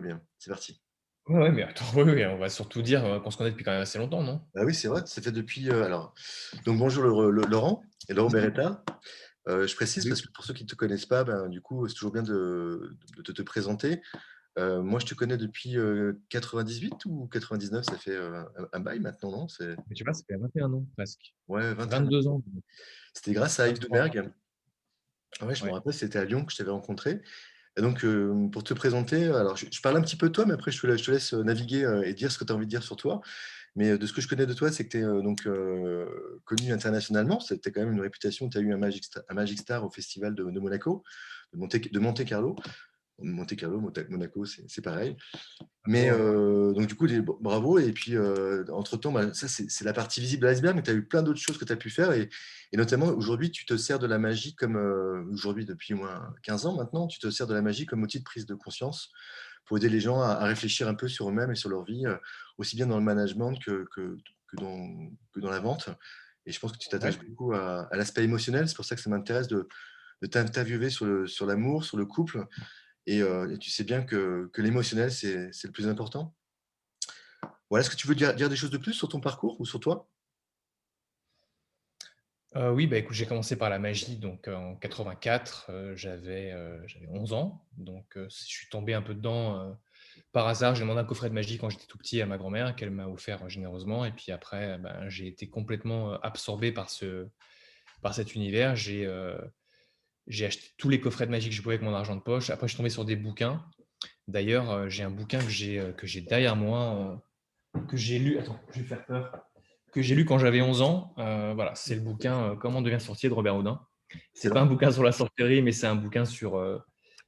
Trop bien, c'est parti. Ouais, ouais, mais attends, oui, oui, on va surtout dire, qu'on se connaît depuis quand même assez longtemps, non? Bah oui, c'est vrai, ça fait depuis, alors donc bonjour Laurent et Laurent Beretta. Je précise Oui. parce que pour ceux qui ne te connaissent pas, ben, du coup, c'est toujours bien de te présenter. Moi, je te connais depuis, 98 ou 99, ça fait, un bail maintenant, non? C'est Mais tu vois, ça fait 21 ans presque. ouais, 21 ans. 22 ans, C'était grâce à Yves 23. Doumergue. Ouais, je me Ouais. rappelle, c'était à Lyon que je t'avais rencontré et donc pour te présenter, alors je parle un petit peu de toi, mais après je te laisse, naviguer, et dire ce que tu as envie de dire sur toi. Mais de ce que je connais de toi, c'est que tu es donc connu internationalement. Tu as quand même une réputation. Tu as eu un Magic Star au festival de Monaco, de Monte Carlo. Monte Carlo, Monaco, c'est pareil. Mais Bon, donc du coup, bravo. Et puis, entre-temps, bah, ça, c'est la partie visible de l'iceberg, mais tu as eu plein d'autres choses que tu as pu faire. Et notamment, aujourd'hui, tu te sers de la magie comme, aujourd'hui, depuis au moins 15 ans maintenant, tu te sers de la magie comme outil de prise de conscience pour aider les gens à réfléchir un peu sur eux-mêmes et sur leur vie, aussi bien dans le management que dans la vente. Et je pense que tu ouais. t'attaches beaucoup à l'aspect émotionnel. C'est pour ça que ça m'intéresse de t'interviewer sur l'amour, sur le couple. Et tu sais bien que l'émotionnel, c'est le plus important. Voilà, est-ce que tu veux dire des choses de plus sur ton parcours ou sur toi? Oui, bah, écoute, j'ai commencé par la magie donc en 84, j'avais 11 ans donc je suis tombé un peu dedans, par hasard. J'ai demandé un coffret de magie quand j'étais tout petit à ma grand-mère qu'elle m'a offert, généreusement et puis après, ben, j'ai été complètement, absorbé par cet univers. J'ai acheté tous les coffrets de magie que je pouvais avec mon argent de poche. Après, je suis tombé sur des bouquins. D'ailleurs, j'ai un bouquin que j'ai derrière moi, que j'ai lu. Attends, je vais faire peur. Que j'ai lu quand j'avais 11 ans. Voilà, c'est le bouquin Comment on devient sorcier de Robert Houdin. C'est pas Excellent. un bouquin sur la sorcellerie, mais c'est un bouquin sur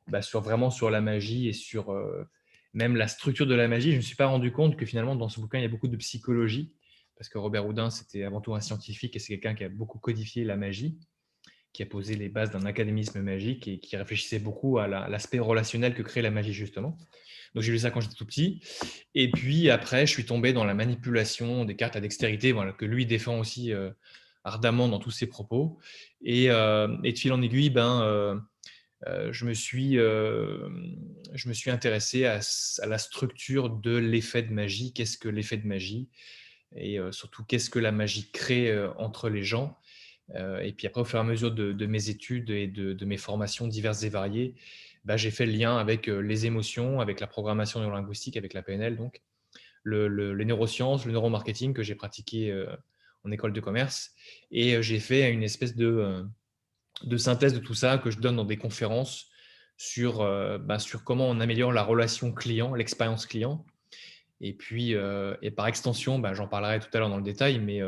vraiment sur la magie et sur même la structure de la magie. Je me suis pas rendu compte que finalement dans ce bouquin il y a beaucoup de psychologie parce que Robert Houdin c'était avant tout un scientifique et c'est quelqu'un qui a beaucoup codifié la magie, qui a posé les bases d'un académisme magique et qui réfléchissait beaucoup à l'aspect relationnel que crée la magie justement. Donc j'ai lu ça quand j'étais tout petit. Et puis après, je suis tombé dans la manipulation des cartes à dextérité, voilà, que lui défend aussi ardemment dans tous ses propos. Et de fil en aiguille, je me suis intéressé à la structure de l'effet de magie. Qu'est-ce que l'effet de magie? Et surtout, qu'est-ce que la magie crée entre les gens? Et puis après, au fur et à mesure de mes études et de mes formations diverses et variées, bah, j'ai fait le lien avec les émotions, avec la programmation neurolinguistique, avec la PNL, donc les neurosciences, le neuromarketing que j'ai pratiqué en école de commerce. Et j'ai fait une espèce de synthèse de tout ça que je donne dans des conférences sur comment on améliore la relation client, l'expérience client. Et puis, et par extension, j'en parlerai tout à l'heure dans le détail, mais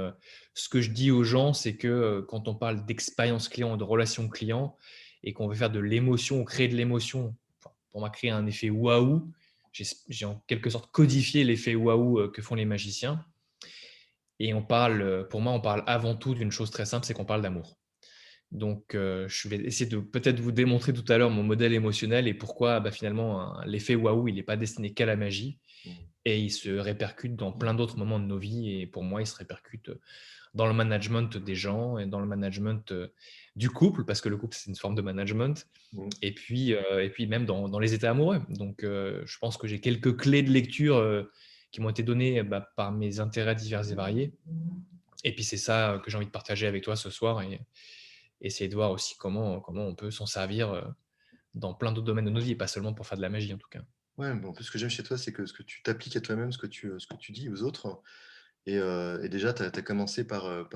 ce que je dis aux gens, c'est que quand on parle d'expérience client, de relation client, et qu'on veut faire de l'émotion ou créer de l'émotion, enfin, pour moi, créer un effet waouh, j'ai en quelque sorte codifié l'effet waouh que font les magiciens. Et pour moi, on parle avant tout d'une chose très simple, c'est qu'on parle d'amour. Donc, je vais essayer de peut-être vous démontrer tout à l'heure mon modèle émotionnel et pourquoi finalement l'effet waouh, il n'est pas destiné qu'à la magie Mmh. et il se répercute dans plein d'autres moments de nos vies. Et pour moi, il se répercute dans le management des gens et dans le management du couple, parce que le couple, c'est une forme de management. Mmh. Et puis même dans les états amoureux. Donc, je pense que j'ai quelques clés de lecture qui m'ont été données par mes intérêts divers et variés. Et puis, c'est ça que j'ai envie de partager avec toi ce soir et essayer de voir aussi comment on peut s'en servir dans plein d'autres domaines de nos vies et pas seulement pour faire de la magie en tout cas. Ouais, bon, en plus, ce que j'aime chez toi, c'est que ce que tu t'appliques à toi-même, ce que tu dis aux autres. Et déjà, tu as commencé par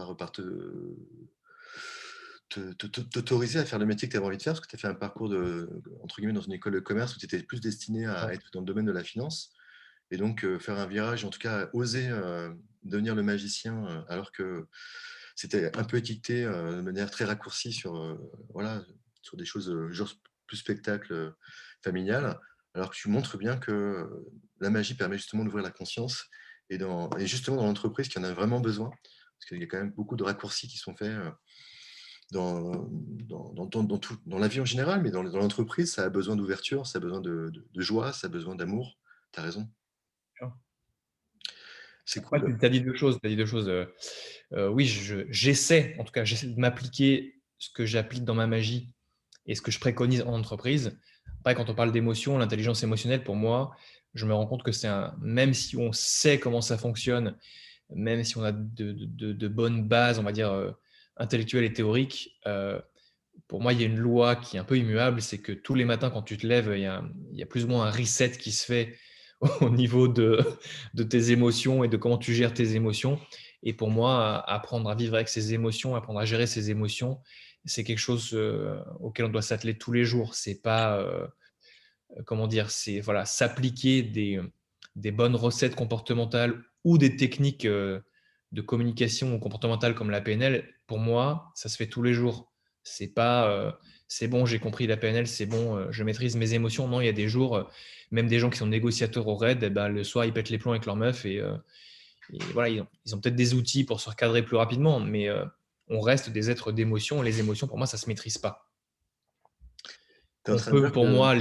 t'autoriser à faire le métier que tu avais envie de faire, parce que tu as fait un parcours entre guillemets, dans une école de commerce où tu étais plus destiné Ouais. à être dans le domaine de la finance. Et donc, faire un virage, en tout cas, oser devenir le magicien, alors que c'était un peu étiqueté de manière très raccourcie voilà, sur des choses genre plus spectacle familial, alors que tu montres bien que la magie permet justement d'ouvrir la conscience et justement dans l'entreprise qui en a vraiment besoin, parce qu'il y a quand même beaucoup de raccourcis qui sont faits dans la vie en général, mais dans l'entreprise, ça a besoin d'ouverture, ça a besoin de joie, ça a besoin d'amour. Tu as raison, c'est Après, cool. tu as dit deux choses. Oui, j'essaie, en tout cas, j'essaie de m'appliquer ce que j'applique dans ma magie et ce que je préconise en entreprise. Après, quand on parle d'émotion, l'intelligence émotionnelle, pour moi, je me rends compte que même si on sait comment ça fonctionne, même si on a de bonnes bases, on va dire, intellectuelles et théoriques, pour moi, il y a une loi qui est un peu immuable, c'est que tous les matins, quand tu te lèves, il y a plus ou moins un reset qui se fait au niveau de tes émotions et de comment tu gères tes émotions. Et pour moi, apprendre à vivre avec ses émotions, apprendre à gérer ses émotions, c'est quelque chose auquel on doit s'atteler tous les jours. C'est pas, comment dire, c'est voilà, s'appliquer des bonnes recettes comportementales ou des techniques de communication comportementale comme la PNL. Pour moi, ça se fait tous les jours. C'est pas, c'est bon, j'ai compris la PNL, c'est bon, je maîtrise mes émotions. Non, il y a des jours, même des gens qui sont négociateurs au RAID, eh ben, le soir, ils pètent les plombs avec leur meuf et voilà, ils ont peut-être des outils pour se recadrer plus rapidement, mais on reste des êtres d'émotion. Les émotions, pour moi, ça ne se maîtrise pas. Tu es en On train de peut, dire pour que moi,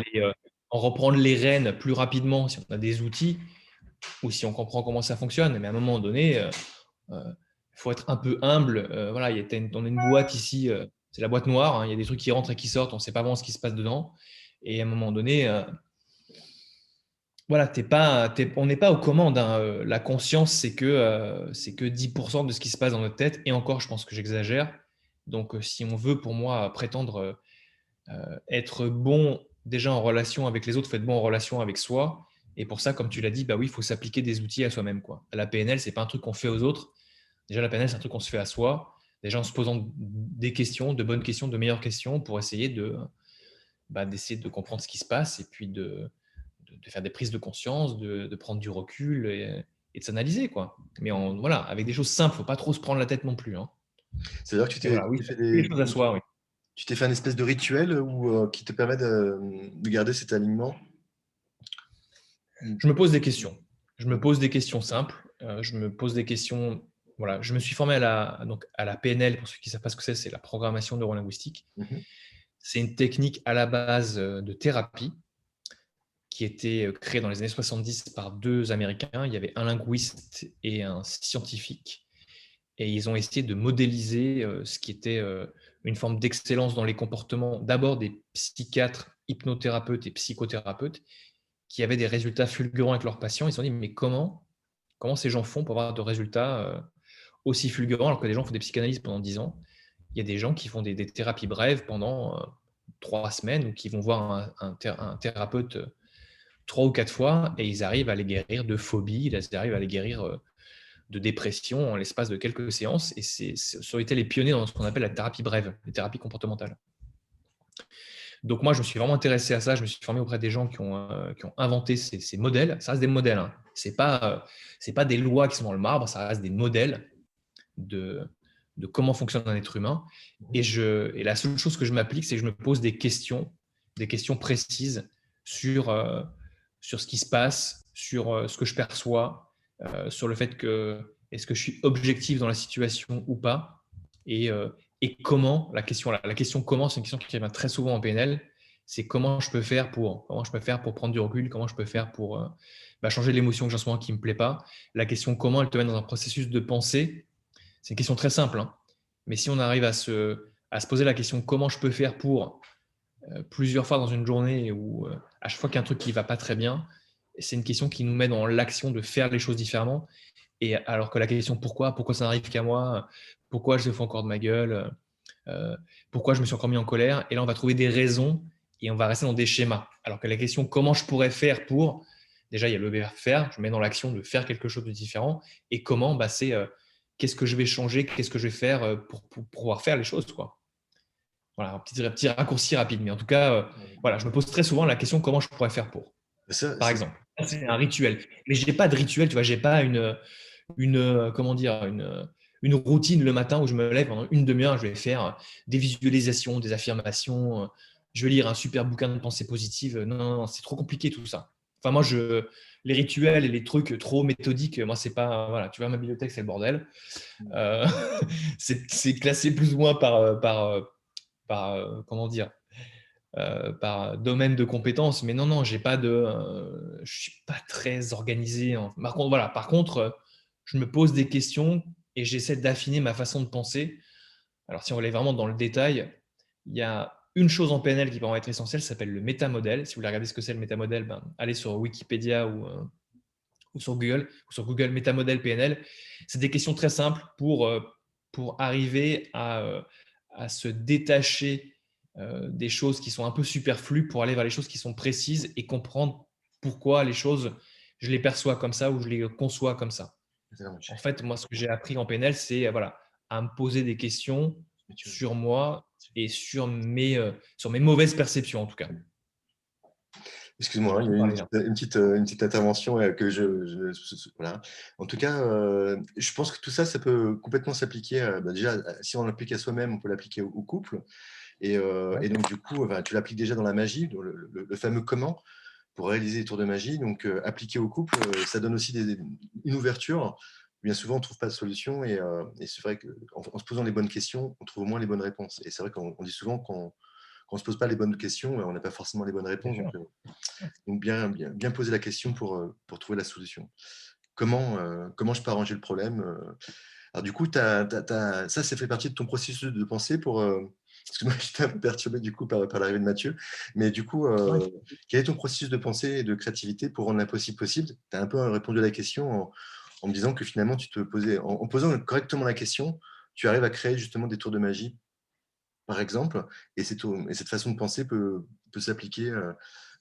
en reprendre les rênes plus rapidement si on a des outils ou si on comprend comment ça fonctionne. Mais à un moment donné, il faut être un peu humble. Voilà, on a une boîte ici, c'est la boîte noire. Hein, il y a des trucs qui rentrent et qui sortent. On ne sait pas vraiment ce qui se passe dedans. Et à un moment donné, voilà, on n'est pas aux commandes. Hein. La conscience, c'est que 10% de ce qui se passe dans notre tête. Et encore, je pense que j'exagère. Donc, si on veut, pour moi, prétendre être bon déjà en relation avec les autres, il faut être bon en relation avec soi. Et pour ça, comme tu l'as dit, bah oui, il faut s'appliquer des outils à soi-même, quoi. La PNL, c'est pas un truc qu'on fait aux autres. Déjà, la PNL, c'est un truc qu'on se fait à soi. Déjà en se posant des questions, de bonnes questions, de meilleures questions pour essayer d'essayer de comprendre ce qui se passe et puis de faire des prises de conscience, de prendre du recul et de s'analyser, quoi. Mais voilà, avec des choses simples, il ne faut pas trop se prendre la tête non plus. Hein. c'est-à-dire que tu Mais t'es voilà, tu oui, t'es fait les choses à soi, oui. tu t'es fait un espèce de rituel qui te permet de garder cet alignement? Mmh. Je me pose des questions. Je me pose des questions simples. Je me pose des questions. Voilà, je me suis formé à la PNL. Pour ceux qui ne savent pas ce que c'est la programmation neurolinguistique. Mmh. C'est une technique à la base de thérapie qui a été créée dans les années 70 par deux Américains. Il y avait un linguiste et un scientifique. Et ils ont essayé de modéliser ce qui était une forme d'excellence dans les comportements, d'abord des psychiatres, hypnothérapeutes et psychothérapeutes, qui avaient des résultats fulgurants avec leurs patients. Ils se sont dit, mais comment ces gens font pour avoir de résultats aussi fulgurants alors que des gens font des psychanalyses pendant 10 ans? Il y a des gens qui font des thérapies brèves pendant 3 semaines ou qui vont voir un thérapeute 3 ou 4 fois et ils arrivent à les guérir de phobie, ils arrivent à les guérir de dépression en l'espace de quelques séances. Et ça ont été les pionniers dans ce qu'on appelle la thérapie brève, les thérapies comportementales. Donc moi, je me suis vraiment intéressé à ça. Je me suis formé auprès des gens qui ont inventé ces modèles. Ça reste des modèles. Hein. C'est pas des lois qui sont dans le marbre. Ça reste des modèles de comment fonctionne un être humain. Et la seule chose que je m'applique, c'est que je me pose des questions précises sur ce qui se passe, sur ce que je perçois, sur le fait que est-ce que je suis objectif dans la situation ou pas, et comment, la question comment, c'est une question qui revient très souvent en PNL, c'est comment je peux faire pour prendre du recul, comment je peux faire pour changer l'émotion que j'ai en ce moment qui ne me plaît pas. La question comment, elle te met dans un processus de pensée. C'est une question très simple, hein. Mais si on arrive à se poser la question comment je peux faire pour plusieurs fois dans une journée ou à chaque fois qu'il y a un truc qui ne va pas très bien, c'est une question qui nous met dans l'action de faire les choses différemment. Et alors que la question pourquoi ça n'arrive qu'à moi, pourquoi je fais encore de ma gueule, pourquoi je me suis encore mis en colère, et là on va trouver des raisons et on va rester dans des schémas. Alors que la question comment je pourrais faire pour, déjà il y a le verbe faire, je mets dans l'action de faire quelque chose de différent, et comment, c'est qu'est-ce que je vais changer, qu'est-ce que je vais faire pour pouvoir faire les choses, quoi. Voilà, un petit raccourci rapide, mais en tout cas, voilà, je me pose très souvent la question comment je pourrais faire pour, Ça, par exemple. C'est un rituel. Mais je n'ai pas de rituel, tu vois, je n'ai pas comment dire, une routine le matin où je me lève pendant une demi-heure, je vais faire des visualisations, des affirmations, je vais lire un super bouquin de pensée positive. Non, non, non, c'est trop compliqué tout ça. Enfin, moi, les rituels et les trucs trop méthodiques, moi, c'est pas. Voilà, tu vois, ma bibliothèque, c'est le bordel. Euh, c'est classé plus ou moins comment dire, par domaine de compétences. Mais non, non, je suis pas très organisé. Par contre, voilà, je me pose des questions et j'essaie d'affiner ma façon de penser. Alors, si on va aller vraiment dans le détail, il y a une chose en PNL qui va être essentielle, ça s'appelle le métamodèle. Si vous voulez regarder ce que c'est le métamodèle, ben, allez sur Wikipédia ou sur Google métamodèle PNL. C'est des questions très simples pour arriver à se détacher des choses qui sont un peu superflues pour aller vers les choses qui sont précises et comprendre pourquoi les choses, je les perçois comme ça ou je les conçois comme ça. En fait, moi, ce que j'ai appris en PNL, c'est voilà, à me poser des questions sur moi et sur mes mauvaises perceptions, en tout cas. Excuse-moi, Je il y peux a parler là. une petite intervention que voilà. En tout cas, je pense que tout ça, ça peut complètement s'appliquer. Bah, déjà, si on l'applique à soi-même, on peut l'appliquer au couple. Ouais. Et donc, du coup, tu l'appliques déjà dans la magie, dans le fameux comment pour réaliser les tours de magie. Donc, appliquer au couple, ça donne aussi une ouverture. Bien souvent, on ne trouve pas de solution. Et c'est vrai qu'en se posant les bonnes questions, on trouve au moins les bonnes réponses. Et c'est vrai qu'on dit souvent qu'on ne se pose pas les bonnes questions, on n'a pas forcément les bonnes Bien réponses. sûr. Donc bien poser la question pour trouver la solution. Comment je peux arranger le problème Alors du coup, ça fait partie de ton processus de pensée pour... parce que moi, j'étais un peu perturbé du coup par l'arrivée de Mathieu. Mais du coup, Ouais. quel est ton processus de pensée et de créativité pour rendre l'impossible possible? Tu as un peu répondu à la question en me disant que finalement, en posant correctement la question, tu arrives à créer justement des tours de magie, par exemple. Et cette façon de penser peut s'appliquer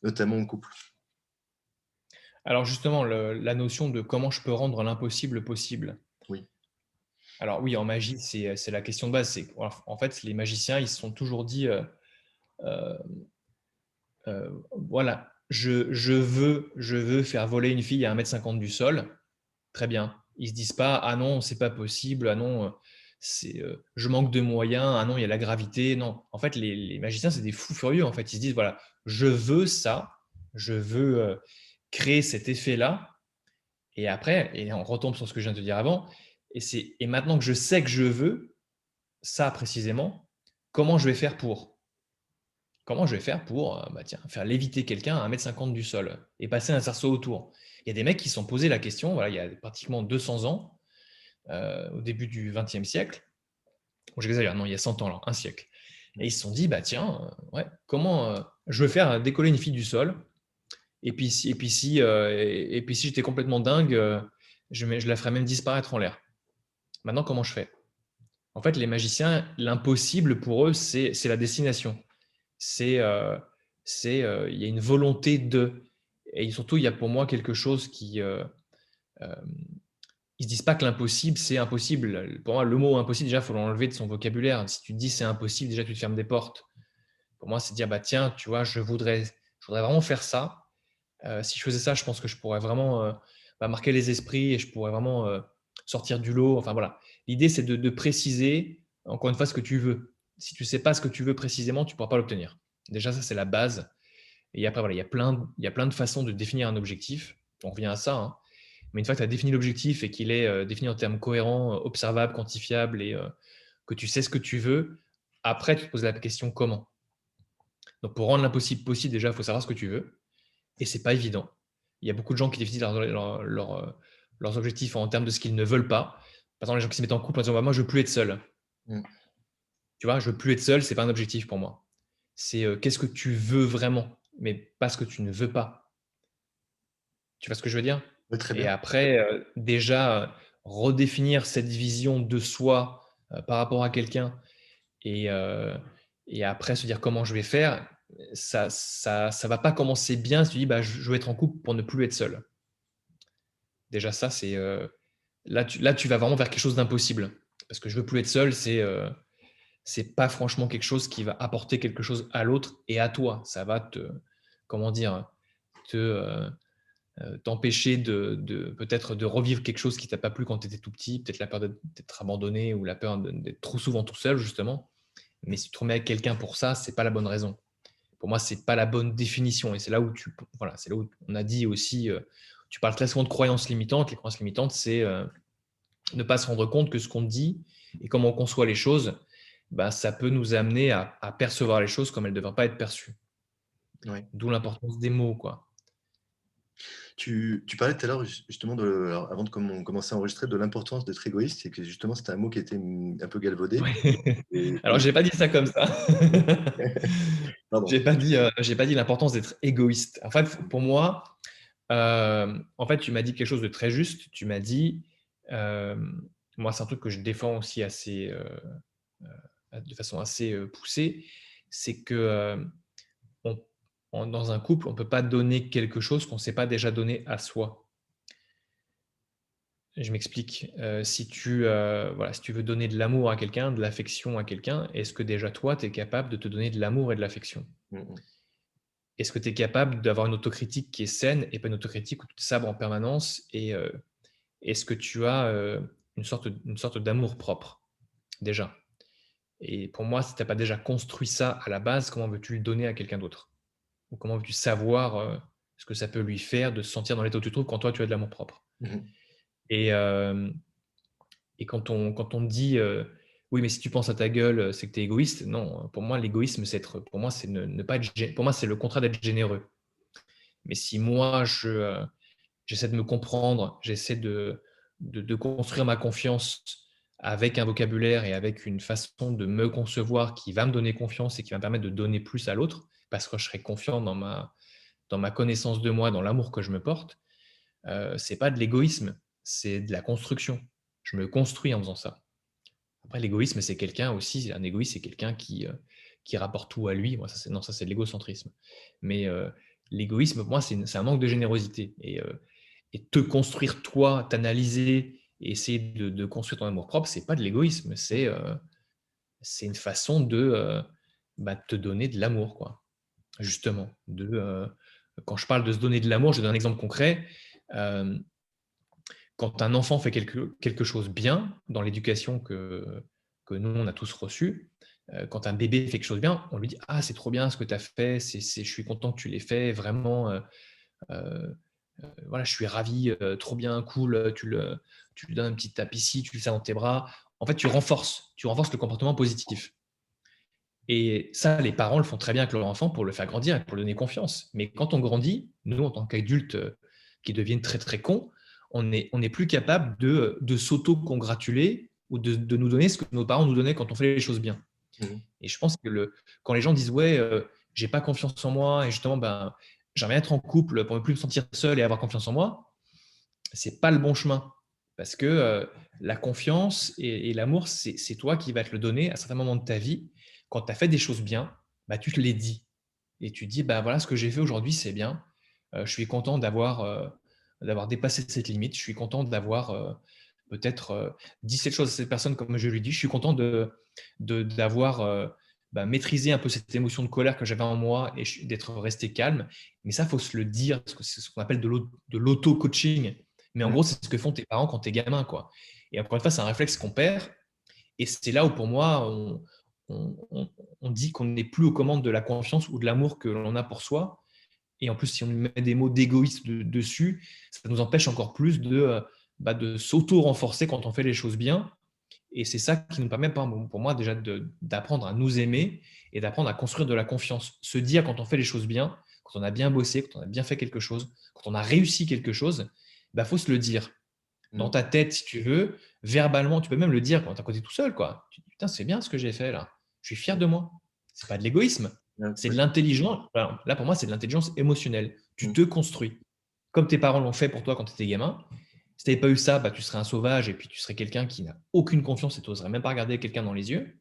notamment au couple. Alors justement, la notion de comment je peux rendre l'impossible possible. Oui. Alors oui, en magie, c'est la question de base. En fait, les magiciens, ils se sont toujours dit, euh, voilà, je veux faire voler une fille à 1,50 m du sol. Très bien. Ils se disent pas, ah non, c'est pas possible, ah non, je manque de moyens, ah non, il y a la gravité. Non, en fait, les magiciens, c'est des fous furieux. En fait, ils se disent, voilà, je veux ça, je veux créer cet effet-là. Et après, et on retombe sur ce que je viens de te dire avant, et maintenant que je sais que je veux ça précisément, comment je vais faire pour Comment je vais faire pour bah tiens, faire léviter quelqu'un à 1,50 m du sol et passer un cerceau autour? Il y a des mecs qui se sont posé la question, voilà, il y a pratiquement 200 ans, au début du XXe siècle, bon, j'exagère, non, il y a 100 ans, là, un siècle. Et ils se sont dit, bah tiens, ouais, comment je vais faire décoller une fille du sol? Et puis si j'étais complètement dingue, je la ferais même disparaître en l'air. Maintenant, comment je fais? En fait, les magiciens, l'impossible pour eux, c'est la destination. C'est, il y a une volonté de. Et surtout, il y a pour moi quelque chose qui. Euh, ils se disent pas que l'impossible, c'est impossible. Pour moi, le mot impossible, déjà, il faut l'enlever de son vocabulaire. Si tu te dis c'est impossible, déjà, tu te fermes des portes. Pour moi, c'est dire, bah tiens, tu vois, je voudrais vraiment faire ça. Si je faisais ça, je pense que je pourrais vraiment marquer les esprits et je pourrais vraiment sortir du lot. Enfin voilà. L'idée, c'est de préciser, encore une fois, ce que tu veux. Si tu ne sais pas ce que tu veux précisément, tu ne pourras pas l'obtenir. Déjà, ça, c'est la base. Et après, voilà, il y a plein de façons de définir un objectif. On revient à ça. Hein. Mais une fois que tu as défini l'objectif et qu'il est défini en termes cohérents, observables, quantifiables et que tu sais ce que tu veux, après, tu te poses la question comment. Donc, pour rendre l'impossible possible, déjà, il faut savoir ce que tu veux. Et c'est pas évident. Il y a beaucoup de gens qui définissent leurs objectifs en termes de ce qu'ils ne veulent pas. Par exemple, les gens qui se mettent en couple en disant bah, moi, je veux plus être seul. Mm. Tu vois, je veux plus être seul, c'est pas un objectif pour moi. C'est qu'est-ce que tu veux vraiment, mais pas ce que tu ne veux pas. Tu vois ce que je veux dire? Ouais, très Et bien. après, déjà, redéfinir cette vision de soi par rapport à quelqu'un et, euh, et après se dire comment je vais faire, ça va pas commencer bien si tu dis bah, je veux être en couple pour ne plus être seul. Déjà, ça, c'est là, tu vas vraiment vers quelque chose d'impossible. Parce que je veux plus être seul, c'est pas franchement quelque chose qui va apporter quelque chose à l'autre et à toi. Ça va comment dire, t'empêcher peut-être de revivre quelque chose qui t'a pas plu quand tu étais tout petit, peut-être la peur d'être abandonné ou la peur d'être trop souvent tout seul, justement. Mais si tu te remets avec quelqu'un pour ça, c'est pas la bonne raison. Pour moi, c'est pas la bonne définition. Et c'est là où voilà, c'est là où on a dit aussi, tu parles très souvent de croyances limitantes. Les croyances limitantes, c'est ne pas se rendre compte que ce qu'on dit et comment on conçoit les choses, bah, ça peut nous amener à percevoir les choses comme elles ne devraient pas être perçues. Ouais. D'où l'importance des mots, quoi. Tu parlais tout à l'heure justement alors avant de commencer à enregistrer, de l'importance d'être égoïste et que justement c'était un mot qui était un peu galvaudé. Ouais. Et, Alors, j'ai pas dit ça comme ça. pardon. J'ai pas dit l'importance d'être égoïste. En fait, pour moi, en fait, tu m'as dit quelque chose de très juste. Tu m'as dit, moi, c'est un truc que je défends aussi assez, de façon assez poussée, c'est que on- dans un couple, on ne peut pas donner quelque chose qu'on ne s'est pas déjà donné à soi. Je m'explique. Voilà, si tu veux donner de l'amour à quelqu'un, de l'affection à quelqu'un, est-ce que déjà toi, tu es capable de te donner de l'amour et de l'affection? Mmh. Est-ce que tu es capable d'avoir une autocritique qui est saine et pas une autocritique où tu te sabres en permanence? Et est-ce que tu as une sorte d'amour propre déjà? Et pour moi, si tu n'as pas déjà construit ça à la base, comment veux-tu le donner à quelqu'un d'autre? Ou comment veux-tu savoir ce que ça peut lui faire de se sentir dans l'état où tu te trouves quand toi tu as de l'amour propre? Mmh. Et, et quand on dit oui, mais si tu penses à ta gueule, c'est que tu es égoïste. Non, pour moi, l'égoïsme, pour moi, c'est ne pas être, pour moi, c'est le contraire d'être généreux. Mais si moi, j'essaie de me comprendre, j'essaie de construire ma confiance avec un vocabulaire et avec une façon de me concevoir qui va me donner confiance et qui va me permettre de donner plus à l'autre, parce que je serai confiant dans ma connaissance de moi, dans l'amour que je me porte, c'est pas de l'égoïsme, c'est de la construction. Je me construis en faisant ça. Après, l'égoïsme, c'est quelqu'un aussi, un égoïste, c'est quelqu'un qui rapporte tout à lui. Moi, non, ça, c'est de l'égocentrisme. Mais l'égoïsme, pour moi, c'est un manque de générosité. Et te construire toi, t'analyser et essayer de construire ton amour-propre, c'est pas de l'égoïsme, c'est une façon de te donner de l'amour, quoi. Justement, quand je parle de se donner de l'amour, je donne un exemple concret. Hem, Quand un enfant fait quelque chose bien dans l'éducation que nous, on a tous reçue, quand un bébé fait quelque chose bien, on lui dit: «Ah, c'est trop bien ce que tu as fait, je suis content que tu l'aies fait, vraiment, heu voilà, je suis ravi, trop bien, cool, tu lui donnes un petit tape ici, tu le serres dans tes bras». En fait, tu renforces le comportement positif. Et ça, les parents le font très bien avec leur enfant pour le faire grandir et pour lui donner confiance. Mais quand on grandit, nous, en tant qu'adultes qui deviennent très, très cons, on est plus capable de s'auto-congratuler ou de nous donner ce que nos parents nous donnaient quand on fait les choses bien. Mmh. Et je pense que quand les gens disent: «Ouais, j'ai pas confiance en moi et justement, ben, j'aimerais bien être en couple pour ne plus me sentir seul et avoir confiance en moi», c'est pas le bon chemin. Parce que la confiance et l'amour, c'est toi qui vas te le donner à certains moments de ta vie. Quand tu as fait des choses bien, bah, tu te les dis. Et tu dis: «Bah, voilà, ce que j'ai fait aujourd'hui, c'est bien. Je suis content d'avoir dépassé cette limite. Je suis content d'avoir peut-être dit cette chose à cette personne comme je lui dis. Je suis content d'avoir maîtrisé un peu cette émotion de colère que j'avais en moi et d'être resté calme». Mais ça, il faut se le dire, parce que c'est ce qu'on appelle de l'auto-coaching. Mais en Mmh. gros, c'est ce que font tes parents quand tu es gamin, quoi. Et encore une fois, c'est un réflexe qu'on perd. Et c'est là où, pour moi, on dit qu'on n'est plus aux commandes de la confiance ou de l'amour que l'on a pour soi. Et en plus, si on met des mots d'égoïste dessus, ça nous empêche encore plus de s'auto-renforcer quand on fait les choses bien. Et c'est ça qui nous permet, pour moi, déjà d'apprendre à nous aimer et d'apprendre à construire de la confiance. Se dire quand on fait les choses bien, quand on a bien bossé, quand on a bien fait quelque chose, quand on a réussi quelque chose, il faut se le dire dans Mmh. ta tête, si tu veux, verbalement. Tu peux même le dire quand tu es à côté tout seul, quoi. Tu te dis: «Putain, c'est bien ce que j'ai fait là. Je suis fier de moi». C'est pas de l'égoïsme, Ouais, c'est de ouais. l'intelligence. Alors, là, pour moi, c'est de l'intelligence émotionnelle. Tu Mmh. te construis. Comme tes parents l'ont fait pour toi quand tu étais gamin. Si tu n'avais pas eu ça, tu serais un sauvage et puis tu serais quelqu'un qui n'a aucune confiance et tu n'oserais même pas regarder quelqu'un dans les yeux.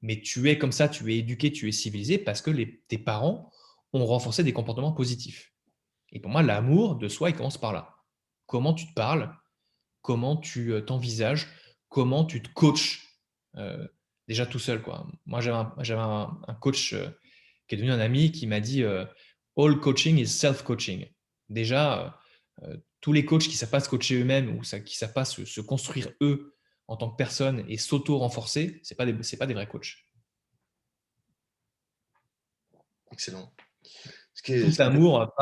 Mais tu es comme ça, tu es éduqué, tu es civilisé parce que tes parents ont renforcé des comportements positifs. Et pour moi, l'amour de soi, il commence par là. Comment tu te parles, comment tu t'envisages, comment tu te coaches déjà tout seul, quoi. Moi, j'avais un coach qui est devenu un ami qui m'a dit all coaching is self-coaching. Déjà, tous les coachs qui ne savent pas se coacher eux-mêmes ou qui ne savent pas se construire eux en tant que personne et s'auto-renforcer, c'est pas des vrais coachs. Excellent. Tout Ce qui est amour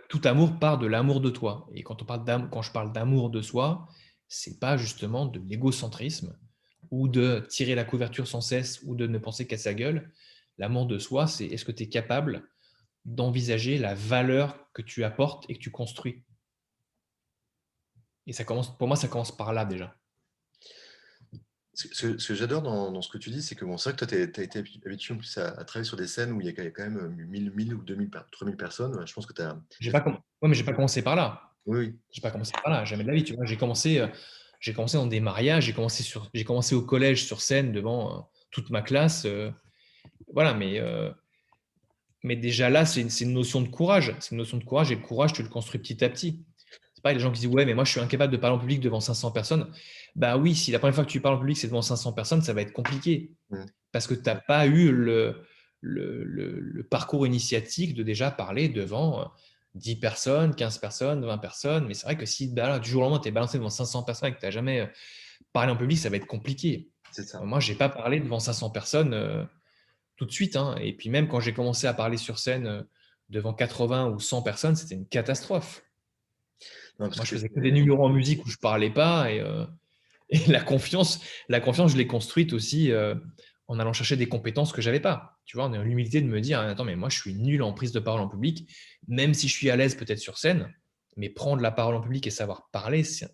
tout amour part de l'amour de toi. Et quand je parle d'amour de soi, c'est pas justement de l'égocentrisme ou de tirer la couverture sans cesse ou de ne penser qu'à sa gueule. L'amour de soi, c'est est-ce que tu es capable d'envisager la valeur que tu apportes et que tu construis. Et ça commence, pour moi, ça commence par là déjà. Ce que j'adore dans ce que tu dis, c'est que bon, c'est vrai que toi, tu as été habitué en plus à travailler sur des scènes où il y a quand même 1000 ou 3000 personnes. Je pense que tu as. Ouais, mais j'ai pas commencé par là. Oui, oui, J'ai pas commencé par là, jamais de la vie. Tu vois, j'ai commencé dans des mariages, j'ai commencé au collège sur scène devant toute ma classe. Voilà, mais déjà là, c'est une notion de courage. C'est une notion de courage et le courage, tu le construis petit à petit. C'est pareil, les gens qui disent ouais, mais moi je suis incapable de parler en public devant 500 personnes. Bah oui, si la première fois que tu parles en public c'est devant 500 personnes, ça va être compliqué mmh, parce que tu n'as pas eu le parcours initiatique de déjà parler devant 10 personnes, 15 personnes, 20 personnes. Mais c'est vrai que si bah, du jour au lendemain, tu es balancé devant 500 personnes et que tu n'as jamais parlé en public, ça va être compliqué. c'est ça. Moi, je n'ai pas parlé devant 500 personnes tout de suite, hein. Et puis même quand j'ai commencé à parler sur scène devant 80 ou 100 personnes, c'était une catastrophe. Non, parce Moi, que je faisais que des numéros en musique où je parlais pas et la confiance, je l'ai construite aussi en allant chercher des compétences que j'avais pas. Tu vois, on a l'humilité de me dire, attends, mais moi, je suis nul en prise de parole en public, même si je suis à l'aise peut-être sur scène, mais prendre la parole en public et savoir parler, c'est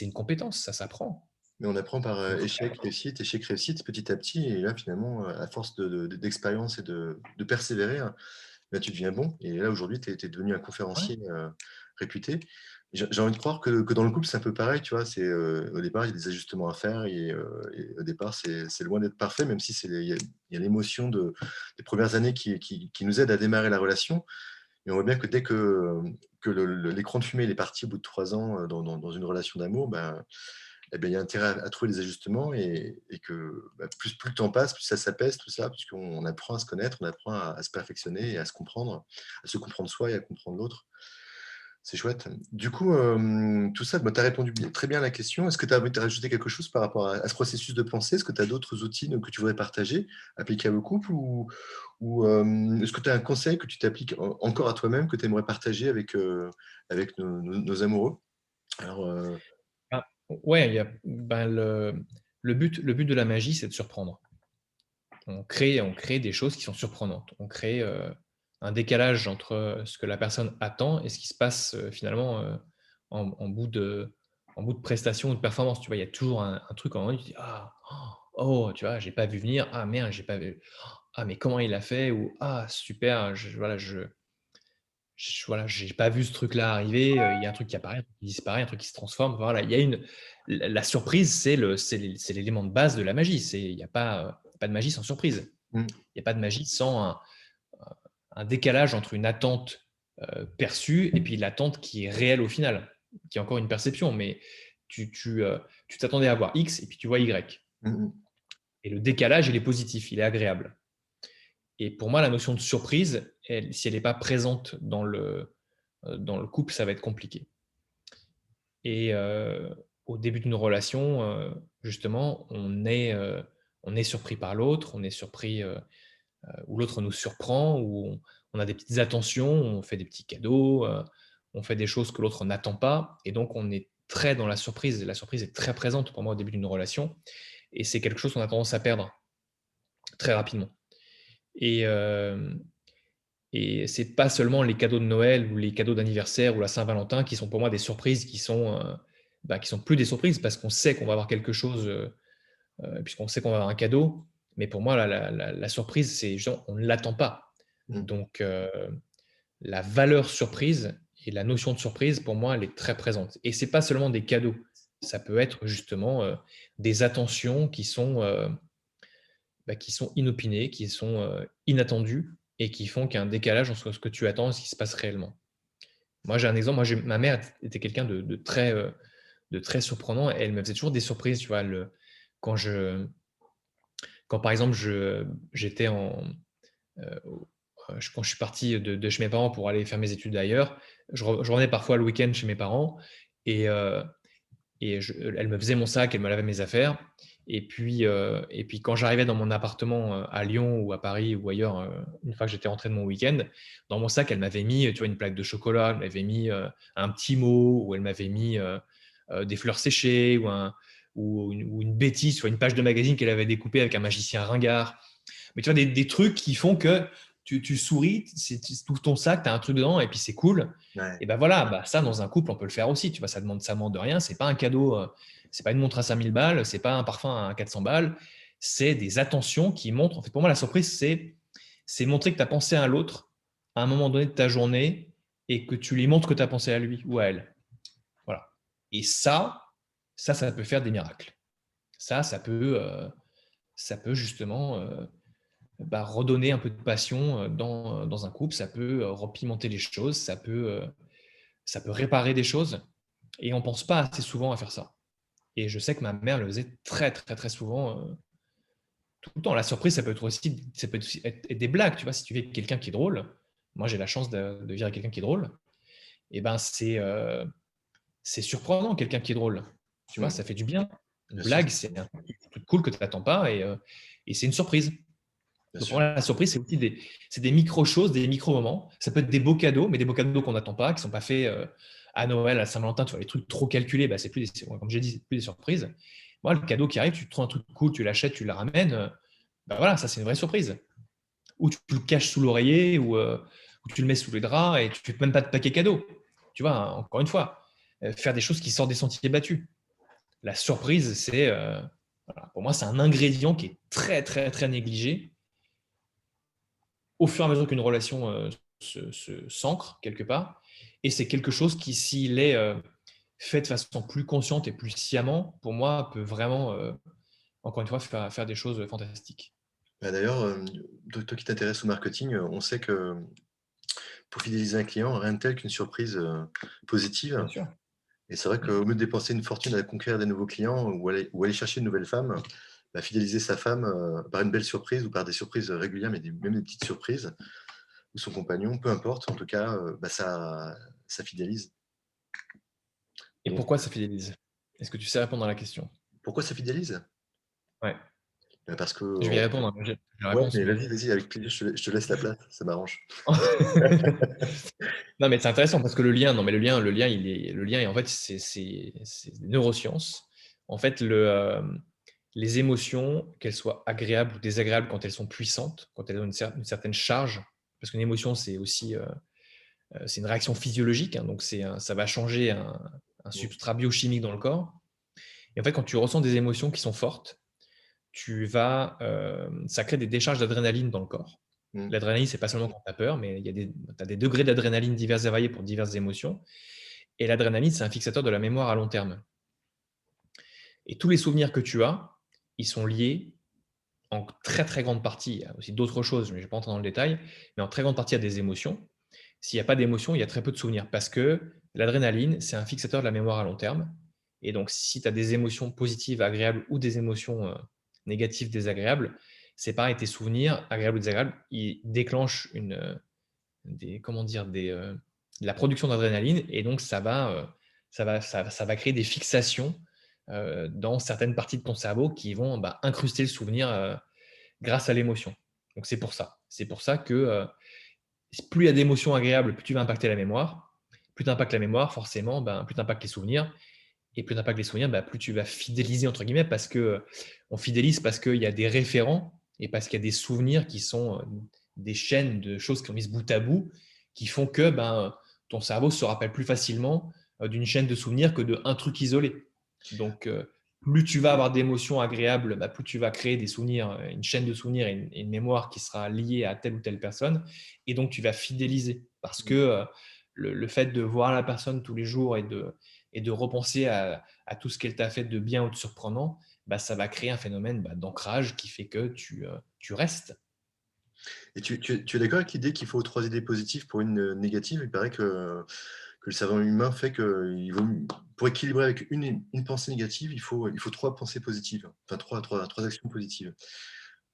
une compétence, ça s'apprend. mais on apprend par Donc, échec, réussite, petit à petit. Et là, finalement, à force d'expérience et de persévérer, hein, là, tu deviens bon. Et là, aujourd'hui, tu es devenu un ouais, conférencier réputé. J'ai envie de croire que dans le couple, c'est un peu pareil. Tu vois, au départ, il y a des ajustements à faire. Et au départ, c'est loin d'être parfait, même si il y a l'émotion des premières années qui nous aide à démarrer la relation. Et on voit bien que dès que l'écran de fumée il est parti au bout de 3 ans dans une relation d'amour, ben, eh ben, il y a intérêt à trouver des ajustements et que bah, plus le temps passe, plus ça s'apaise, tout ça, puisqu'on apprend à se connaître, on apprend à se perfectionner et à se comprendre soi et à comprendre l'autre. C'est chouette. Du coup, tout ça, bah, tu as répondu très bien à la question. Est-ce que tu as envie de rajouter quelque chose par rapport à ce processus de pensée? Est-ce que tu as d'autres outils que tu voudrais partager, applicables au couple ou est-ce que tu as un conseil que tu t'appliques encore à toi-même, que tu aimerais partager avec nos amoureux? Alors, ah, ouais, ben, le but de la magie, c'est de surprendre. On crée des choses qui sont surprenantes. On crée un décalage entre ce que la personne attend et ce qui se passe finalement en bout en bout de prestation ou de performance. Tu vois, il y a toujours un truc en moment où tu dis ah oh, tu vois, j'ai pas vu venir. Ah merde, j'ai pas vu. Ah mais comment il a fait ou ah super, voilà, j'ai pas vu ce truc-là arriver. Il y a un truc qui apparaît, un truc qui disparaît, un truc qui se transforme. Voilà, il y a la surprise, c'est l'élément de base de la magie. Il n'y a pas de magie sans surprise. mmh, Il n'y a pas de magie sans un décalage entre une attente perçue et puis l'attente qui est réelle au final, qui est encore une perception, mais tu t'attendais à voir X et puis tu vois Y. mmh mh. Et le décalage, il est positif, il est agréable. Et pour moi, la notion de surprise, si elle n'est pas présente dans le couple, ça va être compliqué. Et au début d'une relation, justement, on est surpris par l'autre, on est surpris où l'autre nous surprend, où on a des petites attentions, on fait des petits cadeaux, on fait des choses que l'autre n'attend pas. Et donc, on est très dans la surprise. La surprise est très présente pour moi au début d'une relation. Et c'est quelque chose qu'on a tendance à perdre très rapidement. Et, euh, et c'est pas seulement les cadeaux de Noël ou les cadeaux d'anniversaire ou la Saint-Valentin qui sont pour moi des surprises qui sont plus des surprises parce qu'on sait qu'on va avoir quelque chose, puisqu'on sait qu'on va avoir un cadeau. Mais pour moi, la surprise, c'est genre, on ne l'attend pas. Mmh. Donc, la valeur surprise et la notion de surprise, pour moi, elle est très présente. Et c'est pas seulement des cadeaux. Ça peut être justement des attentions qui sont inopinées, qui sont inattendues et qui font qu'il y a un décalage entre ce que tu attends et ce qui se passe réellement. Moi, j'ai un exemple. Ma mère était quelqu'un de très surprenant. Et elle me faisait toujours des surprises. Tu vois, quand, je, quand par exemple, j'étais quand je suis parti de chez mes parents pour aller faire mes études ailleurs, je revenais parfois le week-end chez mes parents et, elle me faisait mon sac, elle me lavait mes affaires. Et puis quand j'arrivais dans mon appartement à Lyon ou à Paris ou ailleurs, une fois que j'étais rentré de mon week-end, dans mon sac, elle m'avait mis tu vois, une plaque de chocolat, elle m'avait mis un petit mot, ou elle m'avait mis des fleurs séchées, ou une bêtise, soit une page de magazine qu'elle avait découpée avec un magicien ringard. Mais tu vois, des trucs qui font que tu souris, tout ton sac, tu as un truc dedans et puis c'est cool. Ouais. Et ben voilà, ça dans un couple, on peut le faire aussi. Tu vois, ça demande de rien. C'est pas un cadeau, c'est pas une montre à 5000 balles, c'est pas un parfum à 400 balles. C'est des attentions qui montrent. En fait, pour moi, la surprise, c'est montrer que tu as pensé à l'autre à un moment donné de ta journée et que tu lui montres que tu as pensé à lui ou à elle. Voilà. Et ça peut faire des miracles. Ça peut justement redonner un peu de passion dans un couple. Ça peut repimenter les choses. Ça peut réparer des choses. Et on ne pense pas assez souvent à faire ça. Et je sais que ma mère le faisait très, très, très souvent, tout le temps. La surprise, ça peut aussi être des blagues. Tu vois, si tu vis avec quelqu'un qui est drôle, moi j'ai la chance de vivre avec quelqu'un qui est drôle, et ben c'est surprenant, quelqu'un qui est drôle. Tu vois, ça fait du bien. Une Bien sûr, blague, c'est un truc cool que tu n'attends pas et c'est une surprise. bien Donc, sûr. pour moi, la surprise, c'est aussi des micro-choses, des micro-moments. Ça peut être des beaux cadeaux, mais des beaux cadeaux qu'on n'attend pas, qui ne sont pas faits à Noël, à Saint-Valentin. Tu vois, les trucs trop calculés, c'est plus comme j'ai dit, c'est plus des surprises. Moi, le cadeau qui arrive, tu trouves un truc cool, tu l'achètes, tu le ramènes. Voilà, ça, c'est une vraie surprise. Ou tu le caches sous l'oreiller, ou tu le mets sous les draps et tu ne fais même pas de paquet cadeau. Tu vois, encore une fois, faire des choses qui sortent des sentiers battus. La surprise, voilà, pour moi, c'est un ingrédient qui est très, très, très négligé au fur et à mesure qu'une relation s'ancre quelque part. Et c'est quelque chose qui, s'il est fait de façon plus consciente et plus sciemment, pour moi, peut vraiment, encore une fois, faire des choses fantastiques. D'ailleurs, toi qui t'intéresses au marketing, on sait que pour fidéliser un client, rien de tel qu'une surprise positive. Bien sûr. Et c'est vrai qu'au lieu de dépenser une fortune à conquérir des nouveaux clients ou aller chercher une nouvelle femme, fidéliser sa femme par une belle surprise ou par des surprises régulières, mais même des petites surprises, ou son compagnon, peu importe, en tout cas, ça fidélise. Et Donc, pourquoi ça fidélise? Est-ce que tu sais répondre à la question? pourquoi ça fidélise? Ouais. Parce que, Je vais y répondre, hein. J'ai la ouais, réponse, mais mais. vas-y, avec plaisir, je te laisse la place, ça m'arrange. Non, mais c'est intéressant parce que le lien, non, mais le lien, en fait, c'est des neurosciences. En fait, les émotions, qu'elles soient agréables ou désagréables, quand elles sont puissantes, quand elles ont une certaine charge, parce qu'une émotion, c'est aussi c'est une réaction physiologique, hein, donc ça va changer un substrat biochimique dans le corps. Et en fait, quand tu ressens des émotions qui sont fortes, ça crée des décharges d'adrénaline dans le corps. Mm. L'adrénaline, c'est pas seulement quand tu as peur, mais tu as des degrés d'adrénaline divers et variés pour diverses émotions. Et l'adrénaline, c'est un fixateur de la mémoire à long terme. Et tous les souvenirs que tu as, ils sont liés en très très grande partie, il y a aussi d'autres choses, mais je ne vais pas entrer dans le détail, mais en très grande partie à des émotions. S'il n'y a pas d'émotions, il y a très peu de souvenirs parce que l'adrénaline, c'est un fixateur de la mémoire à long terme. Et donc, si tu as des émotions positives, agréables ou des émotions négatives, désagréables, c'est pareil, tes souvenirs, agréables ou désagréables, ils déclenchent de la production d'adrénaline et donc ça va créer des fixations dans certaines parties de ton cerveau qui vont incruster le souvenir grâce à l'émotion. Donc c'est pour ça. C'est pour ça que plus il y a d'émotions agréables, plus tu vas impacter la mémoire. Plus tu impactes la mémoire, forcément, plus tu impactes les souvenirs. Et plus tu impactes les souvenirs, plus tu vas fidéliser, entre guillemets, parce que on fidélise parce qu'il y a des référents et parce qu'il y a des souvenirs qui sont des chaînes de choses qui sont mises bout à bout, qui font que ton cerveau se rappelle plus facilement d'une chaîne de souvenirs que d'un truc isolé. Donc, plus tu vas avoir d'émotions agréables, plus tu vas créer des souvenirs, une chaîne de souvenirs et une mémoire qui sera liée à telle ou telle personne. Et donc, tu vas fidéliser parce que le fait de voir la personne tous les jours et de repenser à tout ce qu'elle t'a fait de bien ou de surprenant, ça va créer un phénomène d'ancrage qui fait que tu restes. Et tu es d'accord avec l'idée qu'il faut 3 idées positives pour une négative? Il paraît que le cerveau humain fait que pour équilibrer avec une pensée négative, il faut 3 pensées positives, enfin 3 actions positives.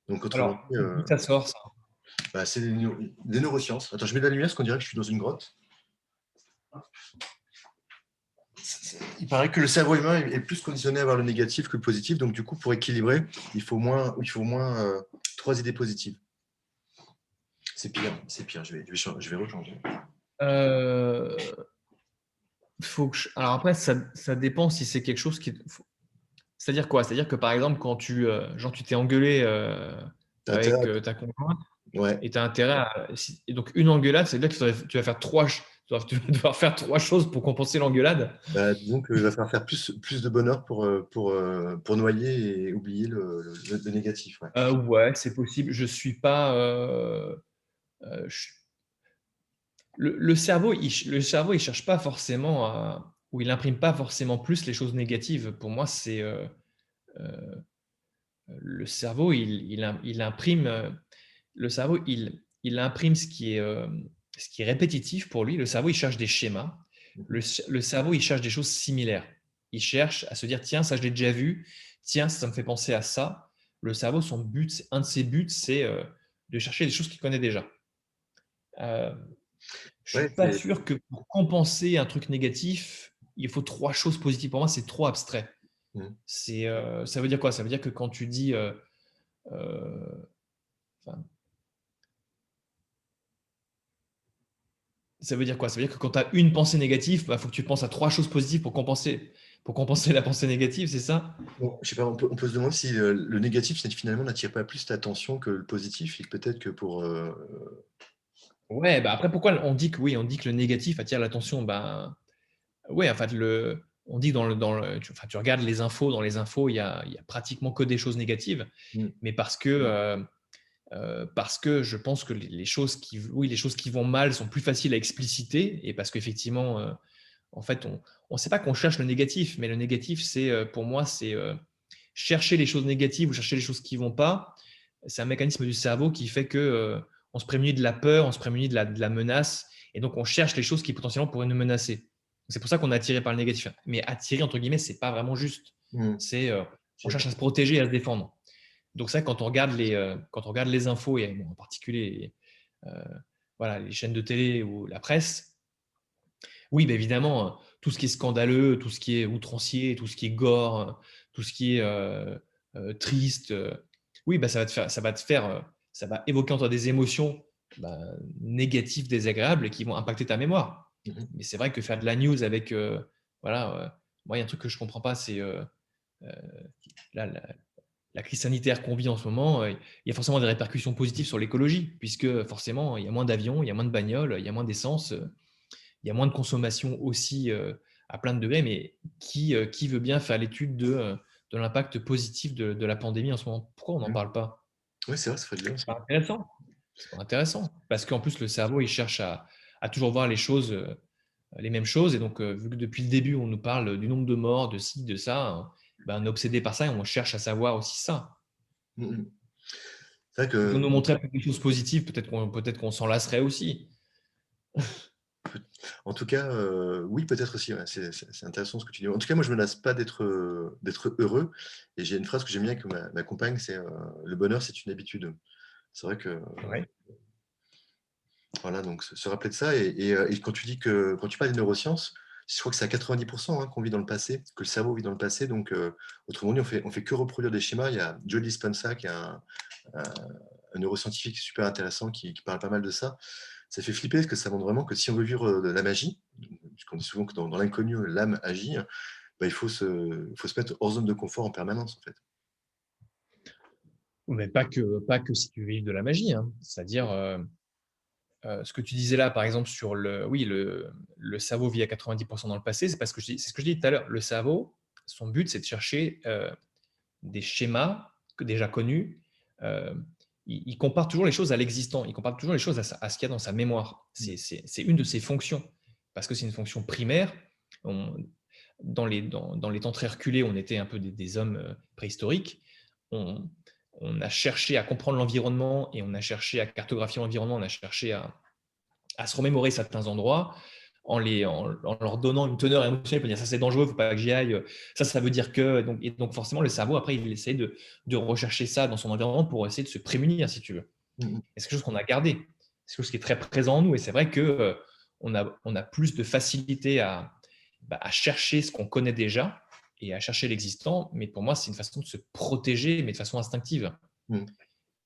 Donc autrement Alors, dit, d'où ça sort ça? c'est des neurosciences. Attends, je mets de la lumière parce qu'on dirait que je suis dans une grotte. Il paraît que le cerveau humain est plus conditionné à avoir le négatif que le positif, donc du coup, pour équilibrer, il faut au moins 3 idées positives. C'est pire, je vais rechanger. Euh, Alors après, ça dépend si c'est quelque chose qui. C'est-à-dire quoi? C'est-à-dire que par exemple, quand tu t'es engueulé T'as avec intérêt ta conjointe, Ouais. Et tu as intérêt à. Et donc, une engueulade, c'est-à-dire que tu vas faire tu vas devoir faire 3 choses pour compenser l'engueulade. Bah, disons qu'il va falloir faire plus de bonheur pour noyer et oublier le négatif. Ouais. Ouais, c'est possible. Je suis pas. Le cerveau, il cherche pas forcément ou il imprime pas forcément plus les choses négatives. Pour moi, c'est euh, le cerveau, il imprime. Le cerveau, il imprime ce qui est répétitif pour lui. Le cerveau, il cherche des schémas. Le cerveau, il cherche des choses similaires. Il cherche à se dire, tiens, ça, je l'ai déjà vu. Tiens, ça me fait penser à ça. Le cerveau, un de ses buts, c'est de chercher des choses qu'il connaît déjà. Euh, je Ouais, suis pas sûr que pour compenser un truc négatif, il faut 3 choses positives. Pour moi, c'est trop abstrait. mm. Ça veut dire quoi? Ça veut dire que quand tu dis, euh, enfin, ça veut dire quoi? Ça veut dire que quand tu as une pensée négative, il faut que tu penses à 3 choses positives pour compenser la pensée négative, c'est ça? Bon, je sais pas, on peut se demander si le négatif, finalement, n'attire pas plus l'attention que le positif, et que peut-être que pour... Ouais, bah après, pourquoi on dit que oui, on dit que le négatif attire l'attention? Ben, ouais, en fait, on dit que tu regardes les infos, dans les infos, il y a pratiquement que des choses négatives, mm, mais parce que je pense que les choses qui vont mal sont plus faciles à expliciter et parce qu'effectivement, en fait, on ne sait pas qu'on cherche le négatif, mais le négatif, pour moi, c'est chercher les choses négatives ou chercher les choses qui ne vont pas. C'est un mécanisme du cerveau qui fait que on se prémunit de la peur, on se prémunit de la menace, et donc on cherche les choses qui potentiellement pourraient nous menacer. C'est pour ça qu'on est attiré par le négatif. Mais attiré, entre guillemets, c'est pas vraiment juste. mm. C'est Je on sais cherche pas. à se protéger et à se défendre. Donc ça, quand on regarde les infos, et bon, en particulier euh, voilà, les chaînes de télé ou la presse, oui, bah évidemment, tout ce qui est scandaleux, tout ce qui est outrancier, tout ce qui est gore, tout ce qui est triste, oui, bah ça va évoquer en toi des émotions bah, négatives, désagréables et qui vont impacter ta mémoire. Mhm. Mais c'est vrai que faire de la news avec, voilà, moi, il y a un truc que je comprends pas, c'est euh, là, la crise sanitaire qu'on vit en ce moment, il y a forcément des répercussions positives sur l'écologie, puisque forcément, il y a moins d'avions, il y a moins de bagnoles, il y a moins d'essence, il y a moins de consommation aussi à plein de degrés, mais qui veut bien faire l'étude de l'impact positif de la pandémie en ce moment? Pourquoi on n'en Mhm. parle pas? Ouais, c'est vrai, ça ferait bien C'est ça. pas intéressant. C'est pas intéressant. Parce qu'en plus, le cerveau, il cherche à toujours voir les choses, les mêmes choses. Et donc, vu que depuis le début, on nous parle du nombre de morts, de ci, de ça, hein, ben, on est obsédé par ça et on cherche à savoir aussi ça. Mhm. C'est vrai Si on que, nous montrait des choses positives, peut-être qu'on s'en lasserait aussi. en tout cas, oui, peut-être aussi, ouais, c'est intéressant ce que tu dis. En tout cas, moi, je me lasse pas d'être heureux. Et j'ai une phrase que j'aime bien avec ma compagne, c'est le bonheur, c'est une habitude. C'est vrai que, Ouais. voilà, donc se rappeler de ça. Et quand tu dis quand tu parles des neurosciences, je crois que c'est à 90% hein, qu'on vit dans le passé, que le cerveau vit dans le passé. Donc, autrement dit, on fait que reproduire des schémas. Il y a Joe Dispenza, qui est un- un neuroscientifique super intéressant qui parle pas mal de ça. Ça fait flipper parce que ça montre vraiment que si on veut vivre de la magie, puisqu'on dit souvent que dans l'inconnu, l'âme agit, bah, il faut se mettre hors zone de confort en permanence, en fait. Mais pas que si tu vis de la magie, hein. C'est-à-dire, ce que tu disais là, par exemple, sur oui, le cerveau vit à 90% dans le passé, c'est ce que je dis tout à l'heure. Le cerveau, son but, c'est de chercher des schémas déjà connus. Euh, il compare toujours les choses à l'existant, il compare toujours les choses à ce qu'il y a dans sa mémoire. C'est une de ses fonctions, parce que c'est une fonction primaire. On- dans les temps très reculés, on était un peu des hommes préhistoriques. On, on a cherché à comprendre l'environnement et on a cherché à cartographier l'environnement, on a cherché à se remémorer certains endroits en leur donnant une teneur émotionnelle pour dire ça c'est dangereux, il ne faut pas que j'y aille, ça veut dire que. Et donc forcément, le cerveau, après, il essaie de rechercher ça dans son environnement pour essayer de se prémunir, si tu veux. Mhm. Et c'est quelque chose qu'on a gardé, c'est quelque chose qui est très présent en nous. Et c'est vrai que on a plus de facilité à chercher ce qu'on connaît déjà et à chercher l'existant. Mais pour moi, c'est une façon de se protéger, mais de façon instinctive. Mhm.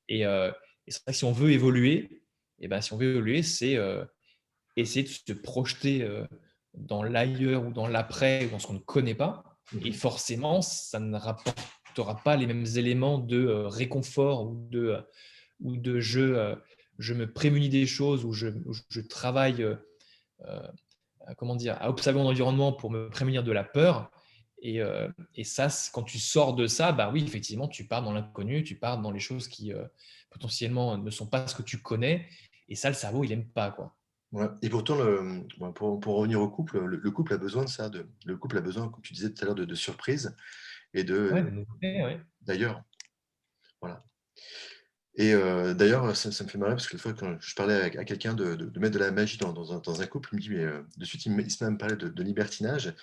Et, euh, et c'est vrai que si on veut évoluer, et ben, si on veut évoluer, c'est essayer de se projeter dans l'ailleurs ou dans l'après ou dans ce qu'on ne connaît pas. Et Mhm. forcément, ça ne rapportera pas les mêmes éléments de réconfort ou de jeu je me prémunis des choses, où je travaille comment dire, à observer mon environnement pour me prémunir de la peur. Et ça, quand tu sors de ça, bah oui, effectivement, tu pars dans l'inconnu, tu pars dans les choses qui potentiellement ne sont pas ce que tu connais. Et ça, le cerveau, il n'aime pas, quoi. Ouais. Et pourtant, bon, pour revenir au couple, le couple a besoin de ça. Le couple a besoin, comme tu disais tout à l'heure, de surprises et Ouais, de nouveautés, ouais. d'ailleurs. Voilà. Et d'ailleurs, ça me fait marrer parce que l'autre fois, quand je parlais à quelqu'un de mettre de la magie dans un couple, il me dit, mais de suite, il se met à me parler de libertinage.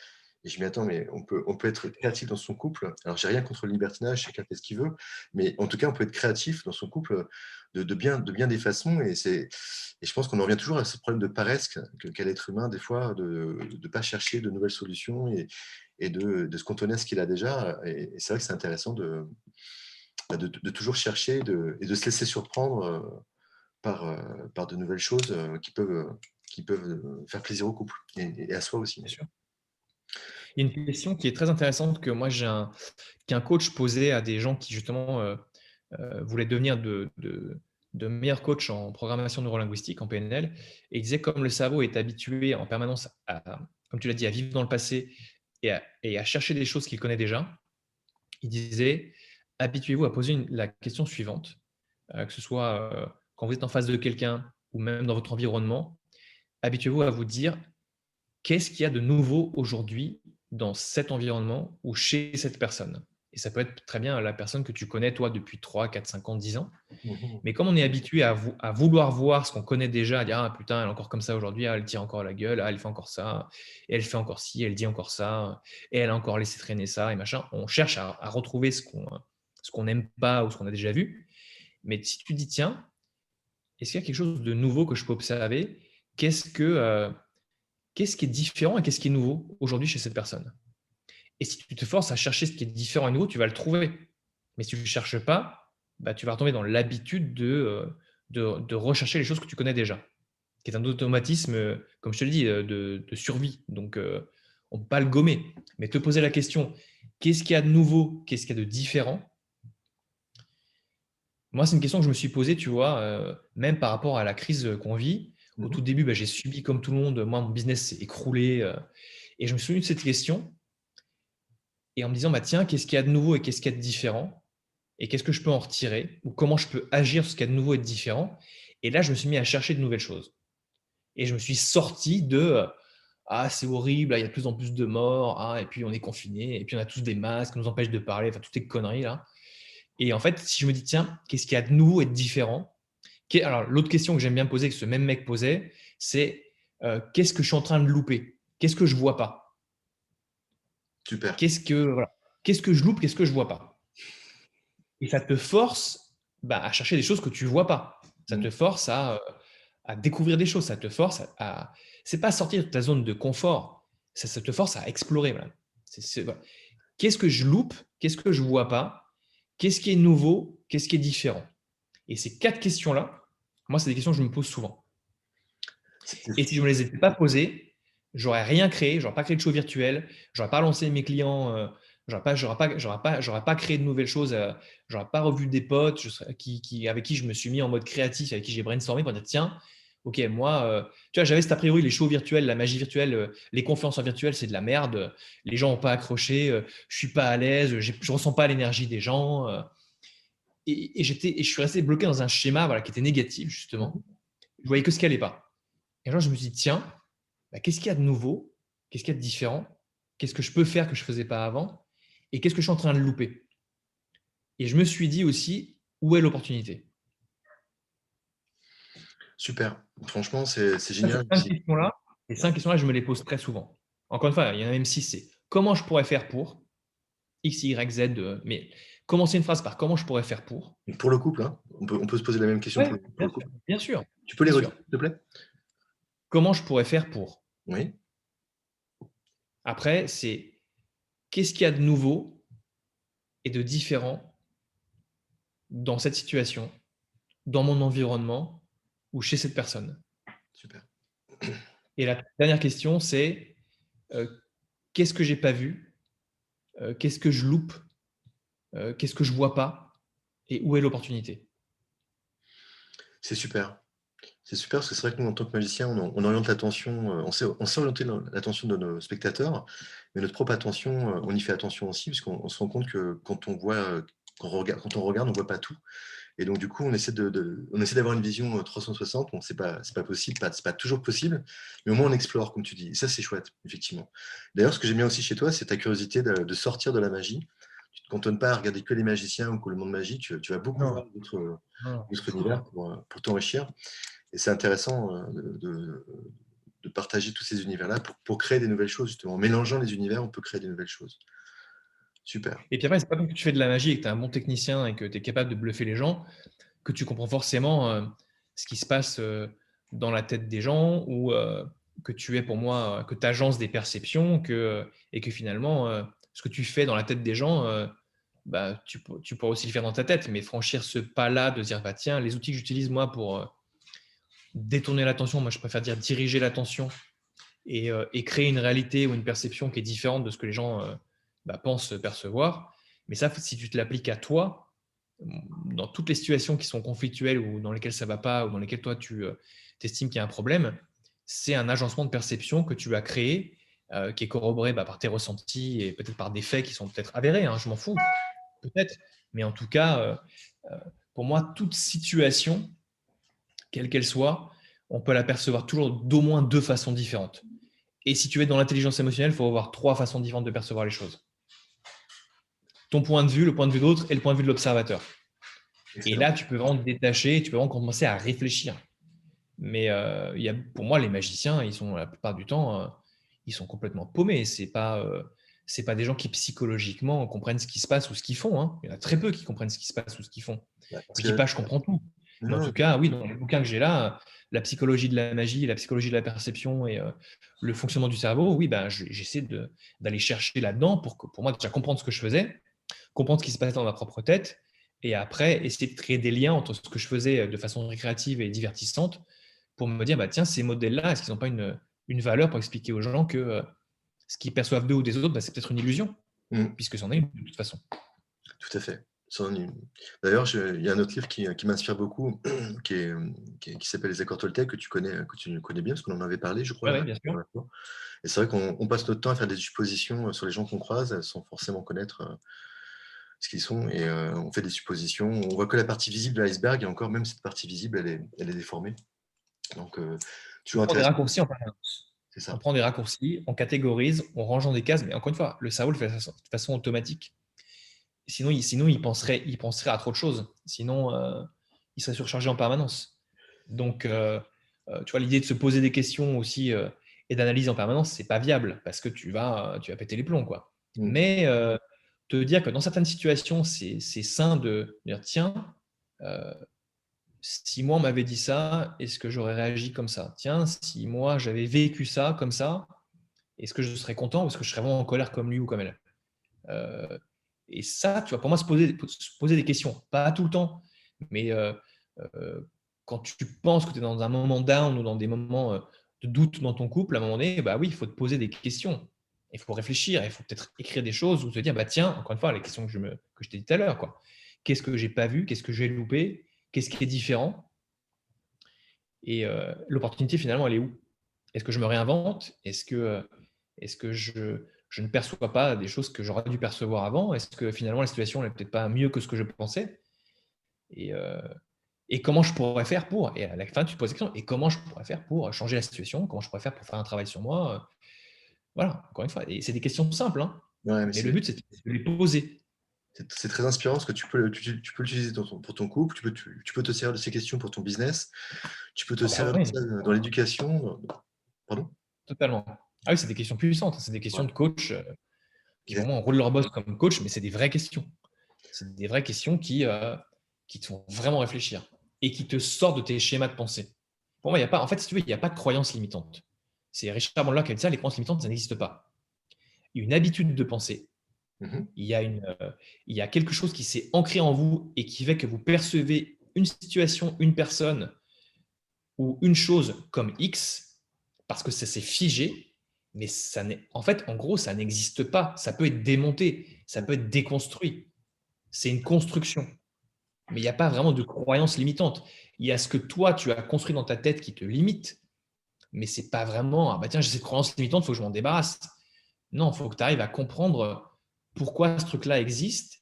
Et je me dis, attends, mais on peut être créatif dans son couple. Alors, j'ai rien contre le libertinage, chacun fait ce qu'il veut. Mais en tout cas, on peut être créatif dans son couple de bien des façons. Et je pense qu'on en revient toujours à ce problème de paresse qu'a l'être humain, des fois, de ne pas chercher de nouvelles solutions et de se cantonner à ce qu'il a déjà. Et c'est vrai que c'est intéressant de toujours chercher et de se laisser surprendre par de nouvelles choses qui peuvent faire plaisir au couple et à soi aussi. Bien sûr. Il y a une question qui est très intéressante que moi, qu'un coach posait à des gens qui justement voulaient devenir de meilleurs coachs en programmation neurolinguistique, en PNL. Et il disait, comme le cerveau est habitué en permanence comme tu l'as dit, à vivre dans le passé et à chercher des choses qu'il connaît déjà, il disait, habituez-vous à poser la question suivante, que ce soit quand vous êtes en face de quelqu'un ou même dans votre environnement, habituez-vous à vous dire, qu'est-ce qu'il y a de nouveau aujourd'hui dans cet environnement ou chez cette personne? Et ça peut être très bien la personne que tu connais, toi, depuis 3, 4, 5 ans, 10 ans. Mmh. Mais comme on est habitué à vouloir voir ce qu'on connaît déjà, à dire: «Ah putain, elle est encore comme ça aujourd'hui, ah, elle tire encore la gueule, ah, elle fait encore ça, et elle fait encore ci, elle dit encore ça, et elle a encore laissé traîner ça et machin». On cherche à retrouver ce qu'on n'aime pas ou ce qu'on a déjà vu. Mais si tu dis: «Tiens, est-ce qu'il y a quelque chose de nouveau que je peux observer? Qu'est-ce que, qu'est-ce qui est différent et qu'est-ce qui est nouveau aujourd'hui chez cette personne?» Et si tu te forces à chercher ce qui est différent et nouveau, tu vas le trouver. Mais si tu ne le cherches pas, bah, tu vas retomber dans l'habitude de rechercher les choses que tu connais déjà, qui est un automatisme, comme je te l'ai dit, de survie. Donc, on ne peut pas le gommer. Mais te poser la question, qu'est-ce qu'il y a de nouveau? Qu'est-ce qu'il y a de différent? Moi, c'est une question que je me suis posée, tu vois, même par rapport à la crise qu'on vit. Au Mmh. tout début, bah, j'ai subi comme tout le monde. Moi, mon business s'est écroulé. Et je me suis souvenu de cette question et en me disant, bah, tiens, qu'est-ce qu'il y a de nouveau et qu'est-ce qu'il y a de différent? Et qu'est-ce que je peux en retirer? Ou comment je peux agir sur ce qu'il y a de nouveau et de différent? Et là, je me suis mis à chercher de nouvelles choses. Et je me suis sorti de ah, c'est horrible, il y a de plus en plus de morts, ah, et puis on est confinés, et puis on a tous des masques, qui nous empêchent de parler, enfin, toutes ces conneries là. Et en fait, si je me dis, tiens, qu'est-ce qu'il y a de nouveau et de différent? Alors, l'autre question que j'aime bien poser, que ce même mec posait, c'est qu'est-ce que je suis en train de louper? Qu'est-ce que je vois pas? Super. Voilà. Qu'est-ce que je loupe? Qu'est-ce que je vois pas? Et ça te force bah, à chercher des choses que tu ne vois pas. Ça Mmh. te force à découvrir des choses. Ça te force c'est pas sortir de ta zone de confort. Ça te force à explorer. Voilà. Voilà. Qu'est-ce que je loupe? Qu'est-ce que je ne vois pas? Qu'est-ce qui est nouveau? Qu'est-ce qui est différent? Et ces 4 questions-là, moi, c'est des questions que je me pose souvent. C'est Et si je ne me les étais pas posées, j'aurais rien créé, j'aurais pas créé de show virtuel, j'aurais pas lancé mes clients, j'aurais pas créé de nouvelles choses, j'aurais pas revu des potes avec qui je me suis mis en mode créatif, avec qui j'ai brainstormé pour dire tiens, ok, moi, tu vois, j'avais cet a priori, les shows virtuels, la magie virtuelle, les conférences en virtuel, c'est de la merde, les gens n'ont pas accroché, je suis pas à l'aise, je ressens pas l'énergie des gens. Et je suis resté bloqué dans un schéma voilà, qui était négatif, Mmh. justement. Je voyais que ce qui allait pas. Et alors, je me suis dit, tiens, bah, qu'est-ce qu'il y a de nouveau? Qu'est-ce qu'il y a de différent? Qu'est-ce que je peux faire que je ne faisais pas avant? Et qu'est-ce que je suis en train de louper? Et je me suis dit aussi, où est l'opportunité? Super. Franchement, c'est Ça, génial. ces 5 questions-là, je me les pose très souvent. Encore une fois, il y en a même 6, c'est comment je pourrais faire pour X, Y, Z, mais commencer une phrase par comment je pourrais faire pour. Pour le couple, hein, on peut se poser la même question Ouais, pour bien le sûr, couple. bien sûr, Tu peux les bien redire, sûr. s'il te plaît? Comment je pourrais faire pour. Oui, Après, c'est qu'est-ce qu'il y a de nouveau et de différent dans cette situation, dans mon environnement ou chez cette personne. super. Et la dernière question, c'est qu'est-ce que j'ai pas vu, qu'est-ce que je loupe, qu'est-ce que je vois pas et où est l'opportunité. C'est super. C'est super parce que c'est vrai que nous, en tant que magiciens, on oriente l'attention, on sait orienter l'attention de nos spectateurs, mais notre propre attention, on y fait attention aussi puisqu'on se rend compte que quand on regarde, on voit pas tout. Et donc, du coup, on essaie d'avoir une vision 360. Bon, c'est pas possible, c'est pas toujours possible, mais au moins on explore, comme tu dis. Et ça, c'est chouette, effectivement. D'ailleurs, ce que j'aime bien aussi chez toi, c'est ta curiosité de sortir de la magie. Tu te cantonnes pas à regarder que les magiciens ou que le monde magique. Tu vas beaucoup voir Non, non. d'autres univers pour t'enrichir. Et c'est intéressant de partager tous ces univers-là pour créer des nouvelles choses, justement. En mélangeant les univers, on peut créer des nouvelles choses. Super. Et puis après, c'est pas parce que tu fais de la magie et que tu es un bon technicien et que tu es capable de bluffer les gens que tu comprends forcément ce qui se passe dans la tête des gens ou que tu es pour moi, que tu agences des perceptions et que finalement, ce que tu fais dans la tête des gens, bah, tu pourras aussi le faire dans ta tête, mais franchir ce pas-là de dire, bah, tiens, les outils que j'utilise moi pour détourner l'attention, moi je préfère dire diriger l'attention et créer une réalité ou une perception qui est différente de ce que les gens bah, pensent percevoir. Mais ça, si tu te l'appliques à toi, dans toutes les situations qui sont conflictuelles ou dans lesquelles ça ne va pas ou dans lesquelles toi tu estimes qu'il y a un problème, c'est un agencement de perception que tu as créé, qui est corroboré bah, par tes ressentis et peut-être par des faits qui sont peut-être avérés, hein, je m'en fous, peut-être. Mais en tout cas, pour moi, toute situation, quelle qu'elle soit, on peut l'apercevoir toujours d'au moins deux façons différentes. Et si tu es dans l'intelligence émotionnelle, il faut avoir trois façons différentes de percevoir les choses. Ton point de vue, le point de vue d'autre et le point de vue de l'observateur. Et Excellent. là, tu peux vraiment te détacher et tu peux vraiment commencer à réfléchir. Mais pour moi, les magiciens, ils sont la plupart du temps, ils sont complètement paumés. C'est pas des gens qui psychologiquement comprennent ce qui se passe ou ce qu'ils font. Hein. Il y en a très peu qui comprennent ce qui se passe ou ce qu'ils font. Ouais, parce Je dis que, pas je comprends tout. Mais en non, tout cas, oui, dans les bouquins que j'ai là, la psychologie de la magie, la psychologie de la perception et le fonctionnement du cerveau, oui, ben, j'essaie d'aller chercher là-dedans pour moi déjà comprendre ce que je faisais, comprendre ce qui se passe dans ma propre tête, et après essayer de créer des liens entre ce que je faisais de façon récréative et divertissante pour me dire, bah, tiens, ces modèles-là, est-ce qu'ils n'ont pas une valeur pour expliquer aux gens que ce qu'ils perçoivent d'eux ou des autres, bah, c'est peut-être une illusion, mm, puisque c'en est une de toute façon. tout à fait. D'ailleurs, il y a un autre livre qui m'inspire beaucoup, qui s'appelle Les accords Toltec, que tu connais bien, parce qu'on en avait parlé, je crois, Oui, la ouais, bien sûr. dernière fois. Et c'est vrai qu'on passe notre temps à faire des suppositions sur les gens qu'on croise, sans forcément connaître ce qu'ils sont. Et on fait des suppositions. On voit que la partie visible de l'iceberg, et encore, même cette partie visible, elle est déformée. Donc, On toujours prend des intéressant. raccourcis en permanence. C'est On ça. prend des raccourcis, on catégorise, on range dans des cases, mais encore une fois, le cerveau le fait de façon automatique. Sinon il penserait à trop de choses. Sinon, il serait surchargé en permanence. Donc, tu vois, l'idée de se poser des questions aussi et d'analyser en permanence, c'est pas viable parce que tu vas péter les plombs, quoi. Mm. Mais te dire que dans certaines situations, c'est sain de dire tiens, euh, si moi on m'avait dit ça, est-ce que j'aurais réagi comme ça? Tiens, si moi j'avais vécu ça comme ça, est-ce que je serais content ou est-ce que je serais vraiment en colère comme lui ou comme elle? Euh, et ça, tu vois, pour moi, se poser des questions, pas tout le temps, mais euh, quand tu penses que tu es dans un moment down ou dans des moments de doute dans ton couple, à un moment donné, bah oui, il faut te poser des questions. Il faut réfléchir, il faut peut-être écrire des choses ou te dire, bah tiens, encore une fois, les questions que je t'ai dit tout à l'heure, quoi. Qu'est-ce que j'ai pas vu? Qu'est-ce que j'ai loupé? Qu'est-ce qui est différent? Et l'opportunité, finalement, elle est où? Est-ce que je me réinvente? Est-ce que je ne perçois pas des choses que j'aurais dû percevoir avant? Est-ce que finalement la situation n'est peut-être pas mieux que ce que je pensais? Et, euh, et comment je pourrais faire pour, et à la fin tu te poses la question, et comment je pourrais faire pour changer la situation? Comment je pourrais faire pour faire un travail sur moi? Voilà, encore une fois. Et c'est des questions simples, hein, Ouais, mais mais le but c'est de les poser. c'est très inspirant parce que tu peux l'utiliser pour ton couple, tu peux te servir de ces questions pour ton business, tu peux te Ah bah servir de oui, ça dans l'éducation. Pardon? totalement. Ah oui, c'est des questions puissantes, hein, c'est des questions Ouais. de coach qui pour Exact. moi on roule leur boss comme coach, mais c'est des vraies questions. C'est des vraies questions qui te font vraiment réfléchir et qui te sortent de tes schémas de pensée. Pour moi, il n'y a pas, en fait, si tu veux, il n'y a pas de croyances limitantes. C'est Richard Bandler qui a dit ça, les croyances limitantes, ça n'existe pas. Il y a une habitude de penser, Mhm. il y a quelque chose qui s'est ancré en vous et qui fait que vous percevez une situation, une personne ou une chose comme X parce que ça s'est figé, mais en fait, en gros, ça n'existe pas. Ça peut être démonté, ça peut être déconstruit. C'est une construction. Mais il n'y a pas vraiment de croyance limitante. Il y a ce que toi, tu as construit dans ta tête qui te limite, mais ce n'est pas vraiment, ah bah tiens, j'ai cette croyance limitante, il faut que je m'en débarrasse. Non, il faut que tu arrives à comprendre pourquoi ce truc-là existe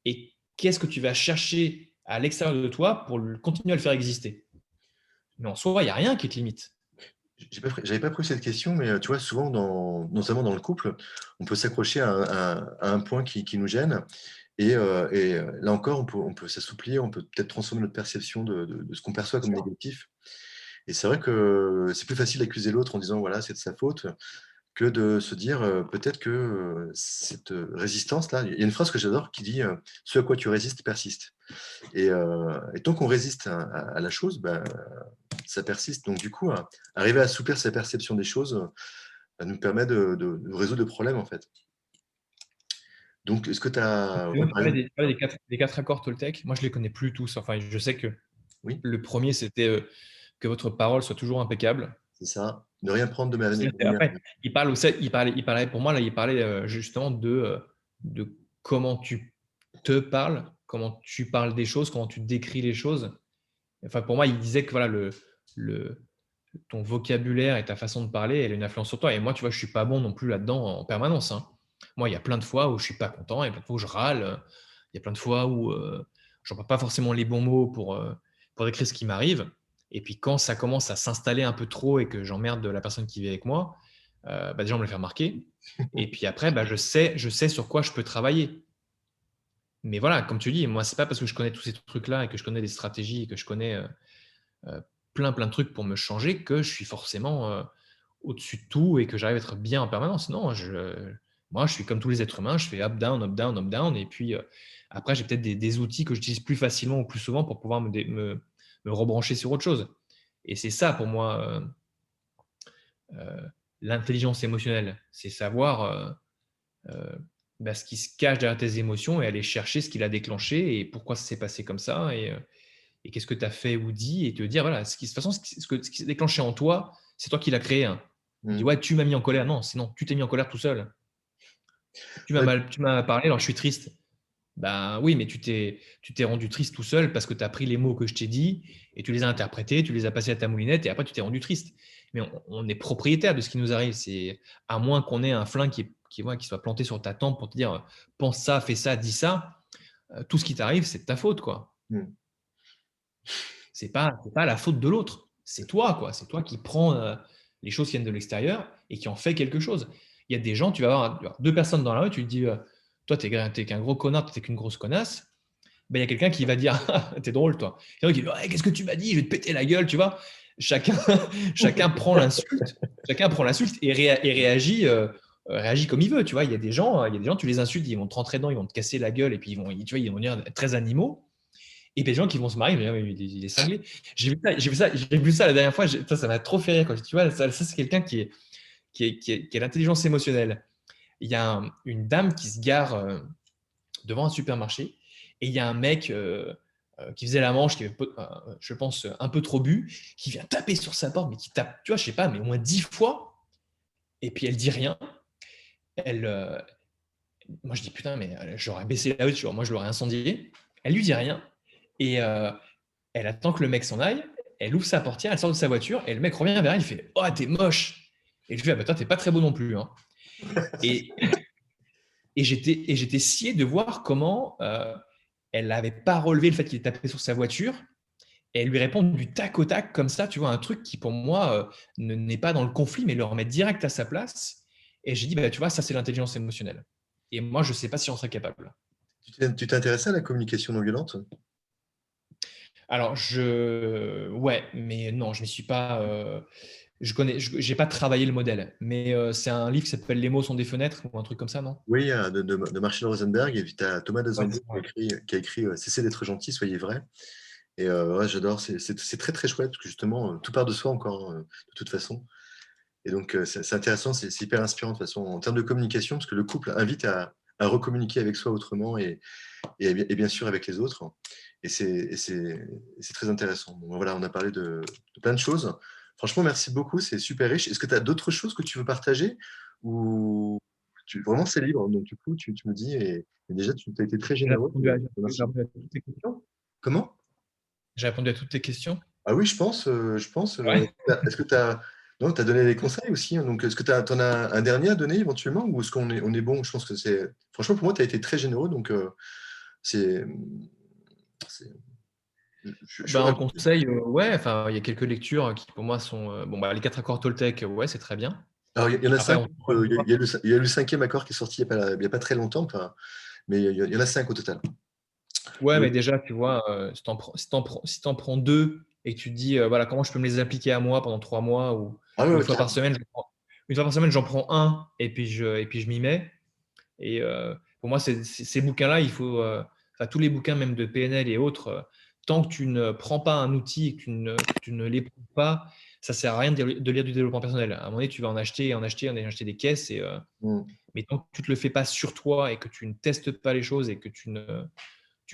et qu'est-ce que tu vas chercher à l'extérieur de toi pour continuer à le faire exister. Mais en soi, il n'y a rien qui te limite. J'avais pas prévu cette question, mais tu vois, souvent, notamment dans le couple, on peut s'accrocher à un point qui nous gêne. Là encore, on peut s'assouplir, on peut peut-être transformer notre perception de ce qu'on perçoit comme négatif. Et c'est vrai que c'est plus facile d'accuser l'autre en disant, voilà, c'est de sa faute, que de se dire, peut-être que cette résistance-là, il y a une phrase que j'adore qui dit, ce à quoi tu résistes persiste. Et tant qu'on résiste à la chose, bah, ça persiste. Donc, du coup, arriver à assouplir sa perception des choses nous permet de résoudre le problème, en fait. Donc, est-ce que tu as, Tu veux par exemple, parler des quatre accords Toltec? Moi, je ne les connais plus tous. Enfin, je sais que oui, le premier, c'était que votre parole soit toujours impeccable. c'est ça, ne rien prendre de manière. Après, il parlait pour moi, là, il parlait justement de comment tu te parles, comment tu parles des choses, comment tu décris les choses. Enfin, pour moi, il disait que voilà, le, ton vocabulaire et ta façon de parler, elle a une influence sur toi. Et moi, tu vois, je ne suis pas bon non plus là-dedans en permanence, hein. Moi, il y a plein de fois où je ne suis pas content, il y a plein de fois où je râle, il y a plein de fois où je n'emploie pas forcément les bons mots pour décrire ce qui m'arrive. Et puis quand ça commence à s'installer un peu trop et que j'emmerde la personne qui vit avec moi, bah, déjà, on me le fait remarquer. Et puis après, bah, je sais sur quoi je peux travailler. Mais voilà, comme tu dis, moi, c'est pas parce que je connais tous ces trucs-là et que je connais des stratégies et que je connais plein de trucs pour me changer que je suis forcément au-dessus de tout et que j'arrive à être bien en permanence. Non, moi, je suis comme tous les êtres humains, je fais up, down, up, down, up, down. Et puis après, j'ai peut-être des outils que j'utilise plus facilement ou plus souvent pour pouvoir me rebrancher sur autre chose. Et c'est ça pour moi, l'intelligence émotionnelle. C'est savoir bah, ce qui se cache derrière tes émotions et aller chercher ce qui l'a déclenché et pourquoi ça s'est passé comme ça. Et qu'est-ce que tu as fait ou dit et te dire, voilà, de toute façon, ce qui s'est déclenché en toi, c'est toi qui l'as créé, hein. On dit, Mm. ouais, tu m'as mis en colère. Non, sinon, tu t'es mis en colère tout seul. Ouais, Tu m'as parlé, alors je suis triste. Ben oui, mais tu t'es rendu triste tout seul parce que tu as pris les mots que je t'ai dit et tu les as interprétés, tu les as passés à ta moulinette et après tu t'es rendu triste. Mais on est propriétaire de ce qui nous arrive. C'est à moins qu'on ait un flingue qui soit planté sur ta tempe pour te dire pense ça, fais ça, dis ça. Tout ce qui t'arrive, c'est de ta faute, quoi. mm. C'est pas la faute de l'autre. C'est toi, quoi. C'est toi qui prends les choses qui viennent de l'extérieur et qui en fais quelque chose. Il y a des gens, tu vas avoir deux personnes dans la rue, tu te dis, toi, t'es qu'un gros connard, t'es qu'une grosse connasse. Ben, il y a quelqu'un qui va dire, ah, t'es drôle, toi. Il y a qui dit, ouais, qu'est-ce que tu m'as dit? Je vais te péter la gueule, tu vois. Chacun, chacun prend l'insulte, chacun prend l'insulte et réagit comme il veut, tu vois. Il y a des gens, tu les insultes, ils vont te rentrer dedans, ils vont te casser la gueule et puis ils vont dire très animaux. Et puis, des gens qui vont se marier, mais il est cinglé. J'ai vu ça la dernière fois, ça m'a trop fait rire. Quand, tu vois, ça c'est quelqu'un qui a l'intelligence émotionnelle. Il y a une dame qui se gare devant un supermarché et il y a un mec qui faisait la manche, qui avait, je pense, un peu trop bu, qui vient taper sur sa porte, mais qui tape, tu vois, je sais pas, mais au moins 10 fois. Et puis elle dit rien. Elle, moi, je dis putain, mais j'aurais baissé la voiture, moi je l'aurais incendié. Elle lui dit rien. Et elle attend que le mec s'en aille, elle ouvre sa portière, elle sort de sa voiture, et le mec revient vers elle, il fait oh, t'es moche. Et je lui dis ah, bah, toi, t'es pas très beau non plus, hein. Et, et j'étais scié de voir comment elle n'avait pas relevé le fait qu'il ait tapé sur sa voiture, et elle lui répond du tac au tac, comme ça, tu vois, un truc qui pour moi n'est pas dans le conflit, mais le remettre direct à sa place. Et j'ai dit, bah, tu vois, ça c'est l'intelligence émotionnelle. Et moi, je ne sais pas si on serait capable. Tu t'es intéressé à la communication non violente? Alors, ouais, mais non, je ne m'y suis pas. J'ai pas travaillé le modèle, mais c'est un livre qui s'appelle Les mots sont des fenêtres ou un truc comme ça, non? Oui, de Marshall Rosenberg, et puis tu as Thomas Ouais, Desembourg c'est ça, ouais. qui a écrit Cessez d'être gentil, soyez vrai. Et ouais, j'adore, c'est très très chouette, parce que justement, tout part de soi encore, de toute façon. Et donc, c'est intéressant, c'est hyper inspirant de toute façon, en termes de communication, parce que le couple invite à recommuniquer avec soi autrement et bien sûr avec les autres. Et c'est très intéressant. Bon, voilà, on a parlé de plein de choses. Franchement, merci beaucoup, c'est super riche. Est-ce que tu as d'autres choses que tu veux partager ou vraiment c'est libre? Donc du coup, tu me dis, et déjà tu as été très J'ai généreux. répondu à, Merci. j'ai répondu à toutes tes questions. Comment? J'ai répondu à toutes tes questions? Ah oui, je pense, Ouais. est-ce que tu as non, tu as donné des conseils aussi, hein, donc est-ce que tu en as un dernier à donner éventuellement ou est-ce qu'on est bon? Je pense que c'est franchement, pour moi, tu as été très généreux, donc c'est, c'est je suis Ben, en ravi. conseil, ouais, enfin, il y a quelques lectures qui pour moi sont, bon, bah, les 4 accords Toltec, ouais, c'est très bien. Alors il y en a Après 5. on se croise des doigts. Il y a le 5e accord qui est sorti il y a pas très longtemps, enfin, mais il y en a 5 au total. Ouais, Oui. mais déjà, tu vois, si tu en prends 2 et que tu te dis, voilà, comment je peux me les appliquer à moi pendant 3 mois ou Ah ouais, une ouais, fois par carrément. semaine, une fois par semaine, j'en prends un et puis je m'y mets et pour moi, ces bouquins-là, il faut, enfin tous les bouquins même de PNL et autres, tant que tu ne prends pas un outil et que tu ne l'éprouves pas, ça sert à rien de lire du développement personnel. À un moment donné, tu vas en acheter des caisses Mmh. mais tant que tu ne te le fais pas sur toi et que tu ne testes pas les choses et que tu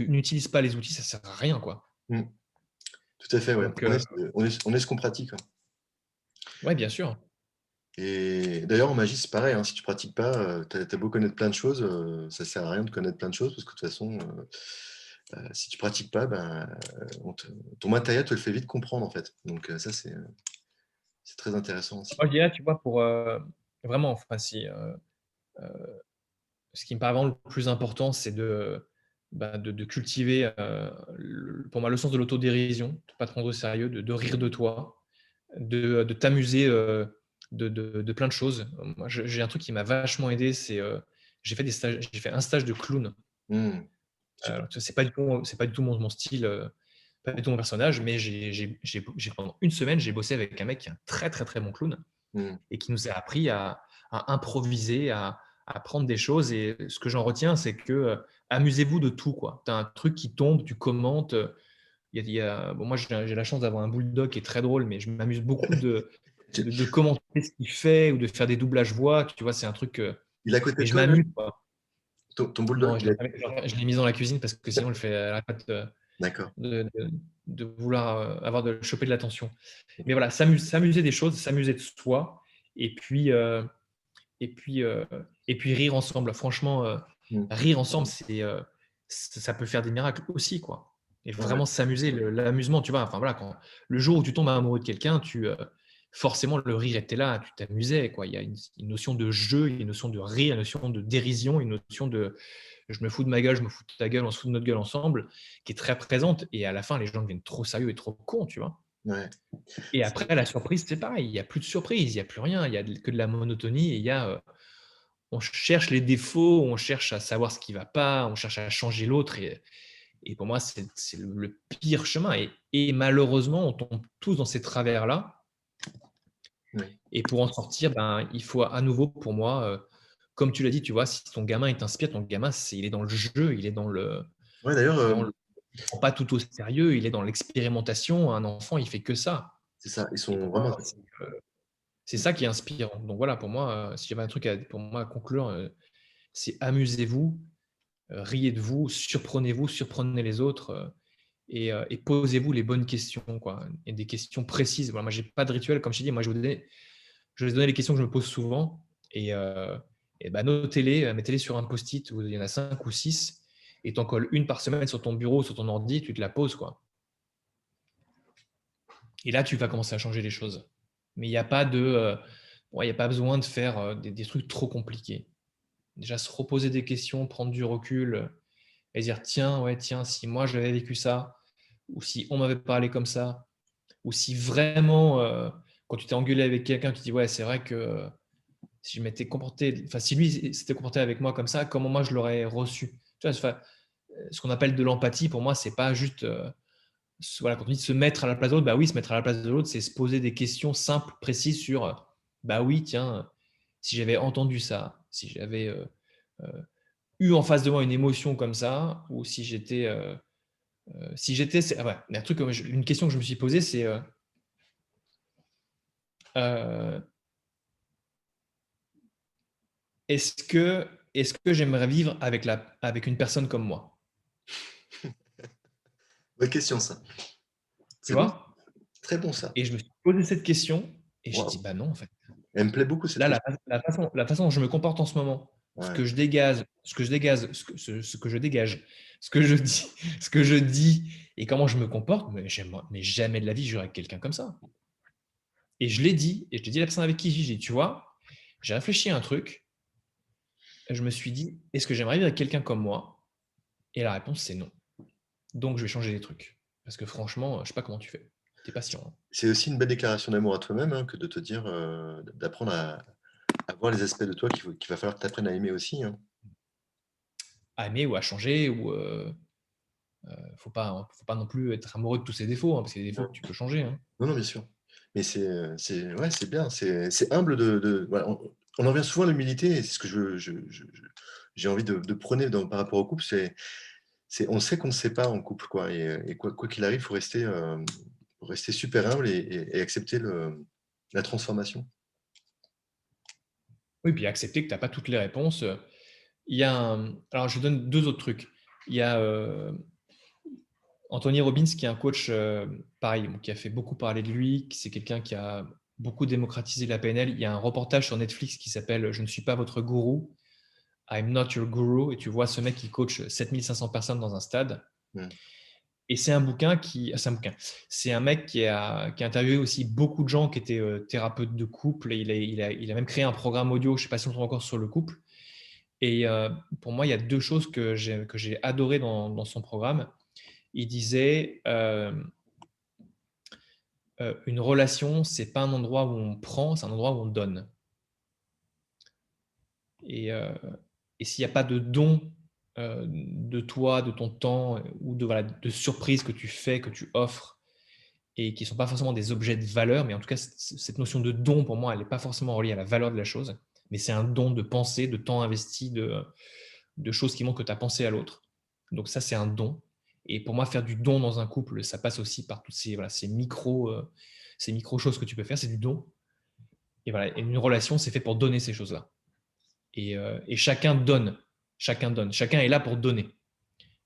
n'utilises pas les outils, ça sert à rien, quoi. Mmh. Tout à fait, ouais. Donc, On est ce qu'on pratique, hein. ouais, bien sûr. Et d'ailleurs, en magie, c'est pareil, hein, si tu pratiques pas, tu as beau connaître plein de choses, ça sert à rien de connaître plein de choses parce que de toute façon, si tu pratiques pas, ben, on te ton matériel te le fait vite comprendre, en fait. Donc ça, c'est très intéressant aussi. Moi, je dirais, tu vois, pour, vraiment, enfin, si, ce qui me paraît vraiment le plus important, c'est de cultiver, pour moi, le sens de l'autodérision, de ne pas te prendre au sérieux, de rire de toi, de t'amuser, de plein de choses. Moi, j'ai un truc qui m'a vachement aidé, c'est, j'ai fait un stage de clown. Mmh. Super. C'est pas du tout mon style, pas du tout mon personnage, mais pendant une semaine, j'ai bossé avec un mec qui est un très, très, très bon clown Mmh. et qui nous a appris à improviser, à apprendre des choses et ce que j'en retiens, c'est que, amusez-vous de tout, quoi. Tu as un truc qui tombe, tu commentes, bon, moi, j'ai la chance d'avoir un bulldog qui est très drôle, mais je m'amuse beaucoup de Tu de de commenter ce qu'il fait ou de faire des doublages voix, tu vois? C'est un truc, il est à côté mais de je toi, là? m'amuse, quoi. Ton bulldog, Non, je l'ai mise dans la cuisine parce que sinon elle arrête pas d'accord. de vouloir, choper de l'attention. Mais voilà, s'amuser des choses, s'amuser de soi et puis, heu et puis, heu et puis rire ensemble. Franchement, Mmh. rire ensemble, ça peut faire des miracles aussi, quoi et Ouais, ouais. vraiment s'amuser, l'amusement, tu vois? Enfin voilà, quand le jour où tu tombes amoureux de quelqu'un, forcément le rire était là, tu t'amusais, quoi. Il y a une notion de jeu, il y a une notion de rire, une notion de dérision, une notion de: «Je me fous de ma gueule, je me fous de ta gueule, on se fout de notre gueule ensemble», qui est très présente et à la fin, les gens deviennent trop sérieux et trop cons, tu vois? Ouais. Et C'est après la surprise, c'est pareil, il y a plus de surprise, il y a plus rien, il y a que de la monotonie et on cherche les défauts, on cherche à savoir ce qui va pas, on cherche à changer l'autre et pour moi, c'est le pire chemin et malheureusement, on tombe tous dans ces travers-là oui. et pour en sortir, ben, il faut à nouveau pour moi, comme tu l'as dit, tu vois, si ton gamin, il t'inspire, ton gamin, il est dans le jeu, il est Ouais, d'ailleurs, dans le il prend pas tout au sérieux, il est dans l'expérimentation. Un enfant, il fait que ça c'est ça, ils et sont pour moi, vraiment c'est ça qui est inspirant. Donc voilà, pour moi, si j'avais un truc pour moi à conclure, c'est amusez-vous, riez de vous, surprenez-vous, surprenez les autres, et posez-vous les bonnes questions, quoi et des questions précises. Voilà, moi, j'ai pas de rituel, comme je t'ai dit, moi, je vais vous donner les questions que je me pose souvent et bah, notez-les, mettez-les sur un post-it où il y en a 5 ou 6 et tu en colles une par semaine sur ton bureau, sur ton ordi, tu te la poses, quoi et là, tu vas commencer à changer les choses. Mais il y a pas de, ouais, il y a pas besoin de faire, des trucs trop compliqués. Déjà se reposer des questions, prendre du recul, et dire: «Tiens, ouais, tiens, si moi j'avais vécu ça ou si on m'avait parlé comme ça ou si vraiment, quand tu t'es engueulé avec quelqu'un, tu dis: "Ouais, c'est vrai que si je m'étais comporté enfin, si lui s'était comporté avec moi comme ça, comment moi je l'aurais reçu?" Tu vois? Enfin, ce qu'on appelle de l'empathie, pour moi, c'est pas juste, voilà, quand on dit se mettre à la place de l'autre, bah oui, se mettre à la place de l'autre, c'est se poser des questions simples, précises sur, bah oui, tiens, si j'avais entendu ça, si j'avais, heu, eu en face de moi une émotion comme ça ou si j'étais c'est ah ouais, un truc que une question que je me suis posée, c'est, heu, est-ce que j'aimerais vivre avec une personne comme moi? bonne question ça. Tu C'est bon, vois? très bon ça. Et je me suis posé cette question et j'ai dit: Waouh! «Bah non, en fait». Elle me plaît beaucoup cette Là, question. la façon dont je me comporte en ce moment, ce Ouais. que je dégage, ce que je dégage, ce que je dis, ce que je dis et comment je me comporte, mais jamais de la vie, j'irai avec quelqu'un comme ça. Et je l'ai dit, et je l'ai dit à la personne avec qui j'ai dit, tu vois, j'ai réfléchi à un truc, et je me suis dit, est-ce que j'aimerais vivre avec quelqu'un comme moi? Et la réponse, c'est non. Donc, je vais changer les trucs. Parce que franchement, je sais pas comment tu fais. T'es patient, hein. C'est aussi une belle déclaration d'amour à toi-même, hein, que de te dire, d'apprendre à voir les aspects de toi qu'il va falloir que tu apprennes à aimer aussi, hein. À aimer ou à changer, ou faut pas non plus être amoureux de tous ses défauts, hein, parce qu'il y a des défauts que tu peux changer, hein. Non, non, bien sûr. Mais ouais, c'est bien, c'est humble de voilà, on en revient souvent à l'humilité et c'est ce que j'ai envie de prôner par rapport au couple, on sait qu'on ne sait pas en couple, quoi, et quoi qu'il arrive, faut rester super humble et accepter la transformation. Oui, puis accepter que tu as pas toutes les réponses. Il y a alors je donne 2 autres trucs. Il y a, Anthony Robbins qui est un coach, pareil, qui a fait beaucoup parler de lui, c'est quelqu'un qui a beaucoup démocratisé la PNL. Il y a un reportage sur Netflix qui s'appelle «Je ne suis pas votre gourou», I'm not your guru, et tu vois ce mec qui coach 7 500 personnes dans un stade. Mmh. Et c'est un mec qui a interviewé aussi beaucoup de gens qui étaient thérapeutes de couple. Et il a même créé un programme audio, je ne sais pas si on trouve encore sur le couple. Et pour moi, il y a deux choses que j'ai adoré dans son programme. Il disait une relation, c'est pas un endroit où on prend, c'est un endroit où on donne. Et, euh, et s'il n'y a pas de don de toi, de ton temps ou de surprises que tu fais, que tu offres, et qui ne sont pas forcément des objets de valeur, mais en tout cas, cette notion de don, pour moi, elle n'est pas forcément reliée à la valeur de la chose, mais c'est un don de pensée, de temps investi, de choses qui montrent que tu as pensé à l'autre. Donc ça, c'est un don. Et pour moi, faire du don dans un couple, ça passe aussi par toutes ces micro choses que tu peux faire, c'est du don. Et voilà, et une relation, c'est fait pour donner ces choses-là. Et chacun donne, chacun est là pour donner.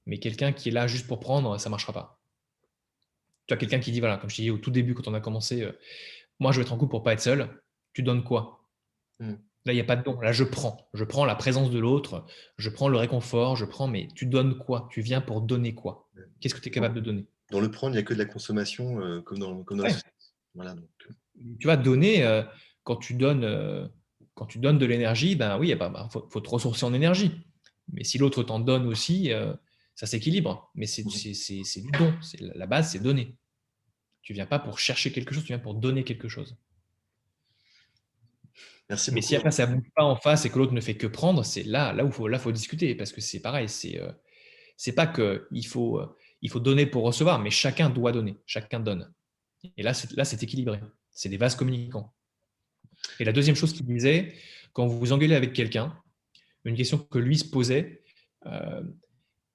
Mais quelqu'un qui est là juste pour prendre, ça ne marchera pas. Tu as quelqu'un qui dit, voilà, comme je t'ai dit au tout début, quand on a commencé, moi, je veux être en couple pour pas être seul. Tu donnes quoi? Mmh. Là, il n'y a pas de don. Là, je prends. Je prends la présence de l'autre, je prends le réconfort, je prends, mais tu donnes quoi? Tu viens pour donner quoi? Qu'est-ce que tu es Dans capable de donner? dans le prendre, il y a que de la consommation, comme dans la Ouais. société. Voilà, donc Tu vas donner, quand tu donnes, de l'énergie, ben oui, faut te ressourcer en énergie. Mais si l'autre t'en donne aussi, ça s'équilibre. Mais c'est mmh. du don. La base, c'est donner. Tu viens pas pour chercher quelque chose, tu viens pour donner quelque chose. Merci Mais si beaucoup, après ça bouge pas en face et que l'autre ne fait que prendre, c'est là où faut discuter, parce que c'est pareil, c'est pas que il faut donner pour recevoir, mais chacun doit donner, chacun donne. Et là c'est équilibré. C'est des vases communicants. Et la deuxième chose qu'il disait, quand vous vous engueulez avec quelqu'un, une question que lui se posait, euh,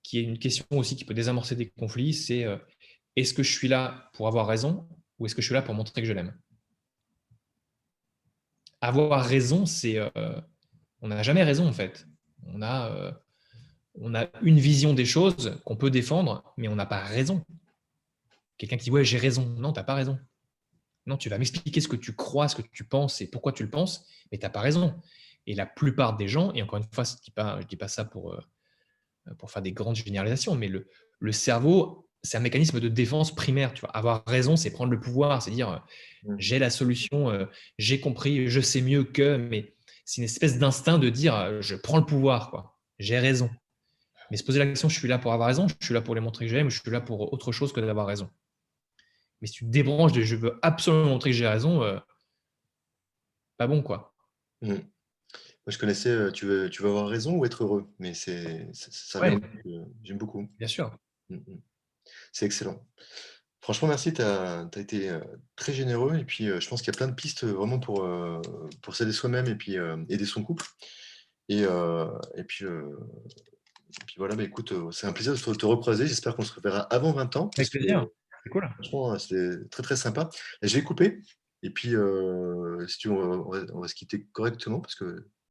qui est une question aussi qui peut désamorcer des conflits, c'est est-ce que je suis là pour avoir raison ou est-ce que je suis là pour montrer que je l'aime? Avoir raison, on n'a jamais raison en fait. On a, euh, on a une vision des choses qu'on peut défendre, mais on n'a pas raison. Quelqu'un qui dit ouais, j'ai raison. Non, tu n'as pas raison. Non, tu vas m'expliquer ce que tu crois, ce que tu penses et pourquoi tu le penses, mais tu n'as pas raison. Et la plupart des gens, et encore une fois, je ne dis pas ça pour faire des grandes généralisations, mais le cerveau, c'est un mécanisme de défense primaire. Tu vois. Avoir raison, c'est prendre le pouvoir, c'est dire mmh. j'ai la solution, j'ai compris, je sais mieux que, mais c'est une espèce d'instinct de dire je prends le pouvoir, quoi. J'ai raison. Mais se poser la question, je suis là pour avoir raison, je suis là pour les montrer que j'aime, je suis là pour autre chose que d'avoir raison. Mais si tu te débranches de je veux absolument montrer que j'ai raison, pas bon, quoi. Mmh. Moi, je connaissais, tu veux avoir raison ou être heureux? Mais ça revient Ouais, au truc, j'aime beaucoup. bien sûr. Mmh mh. C'est excellent. Franchement, merci, tu as été, très généreux et puis, je pense qu'il y a plein de pistes, vraiment pour s'aider soi-même et puis, aider son couple et heu et puis, heu et puis voilà, bah, écoute, c'est un plaisir de te recroiser. J'espère qu'on se reverra avant 20 ans parce Avec que plaisir. C'est cool. franchement, c'était très, très sympa. Et je vais couper et puis, si tu veux, on va se quitter correctement parce que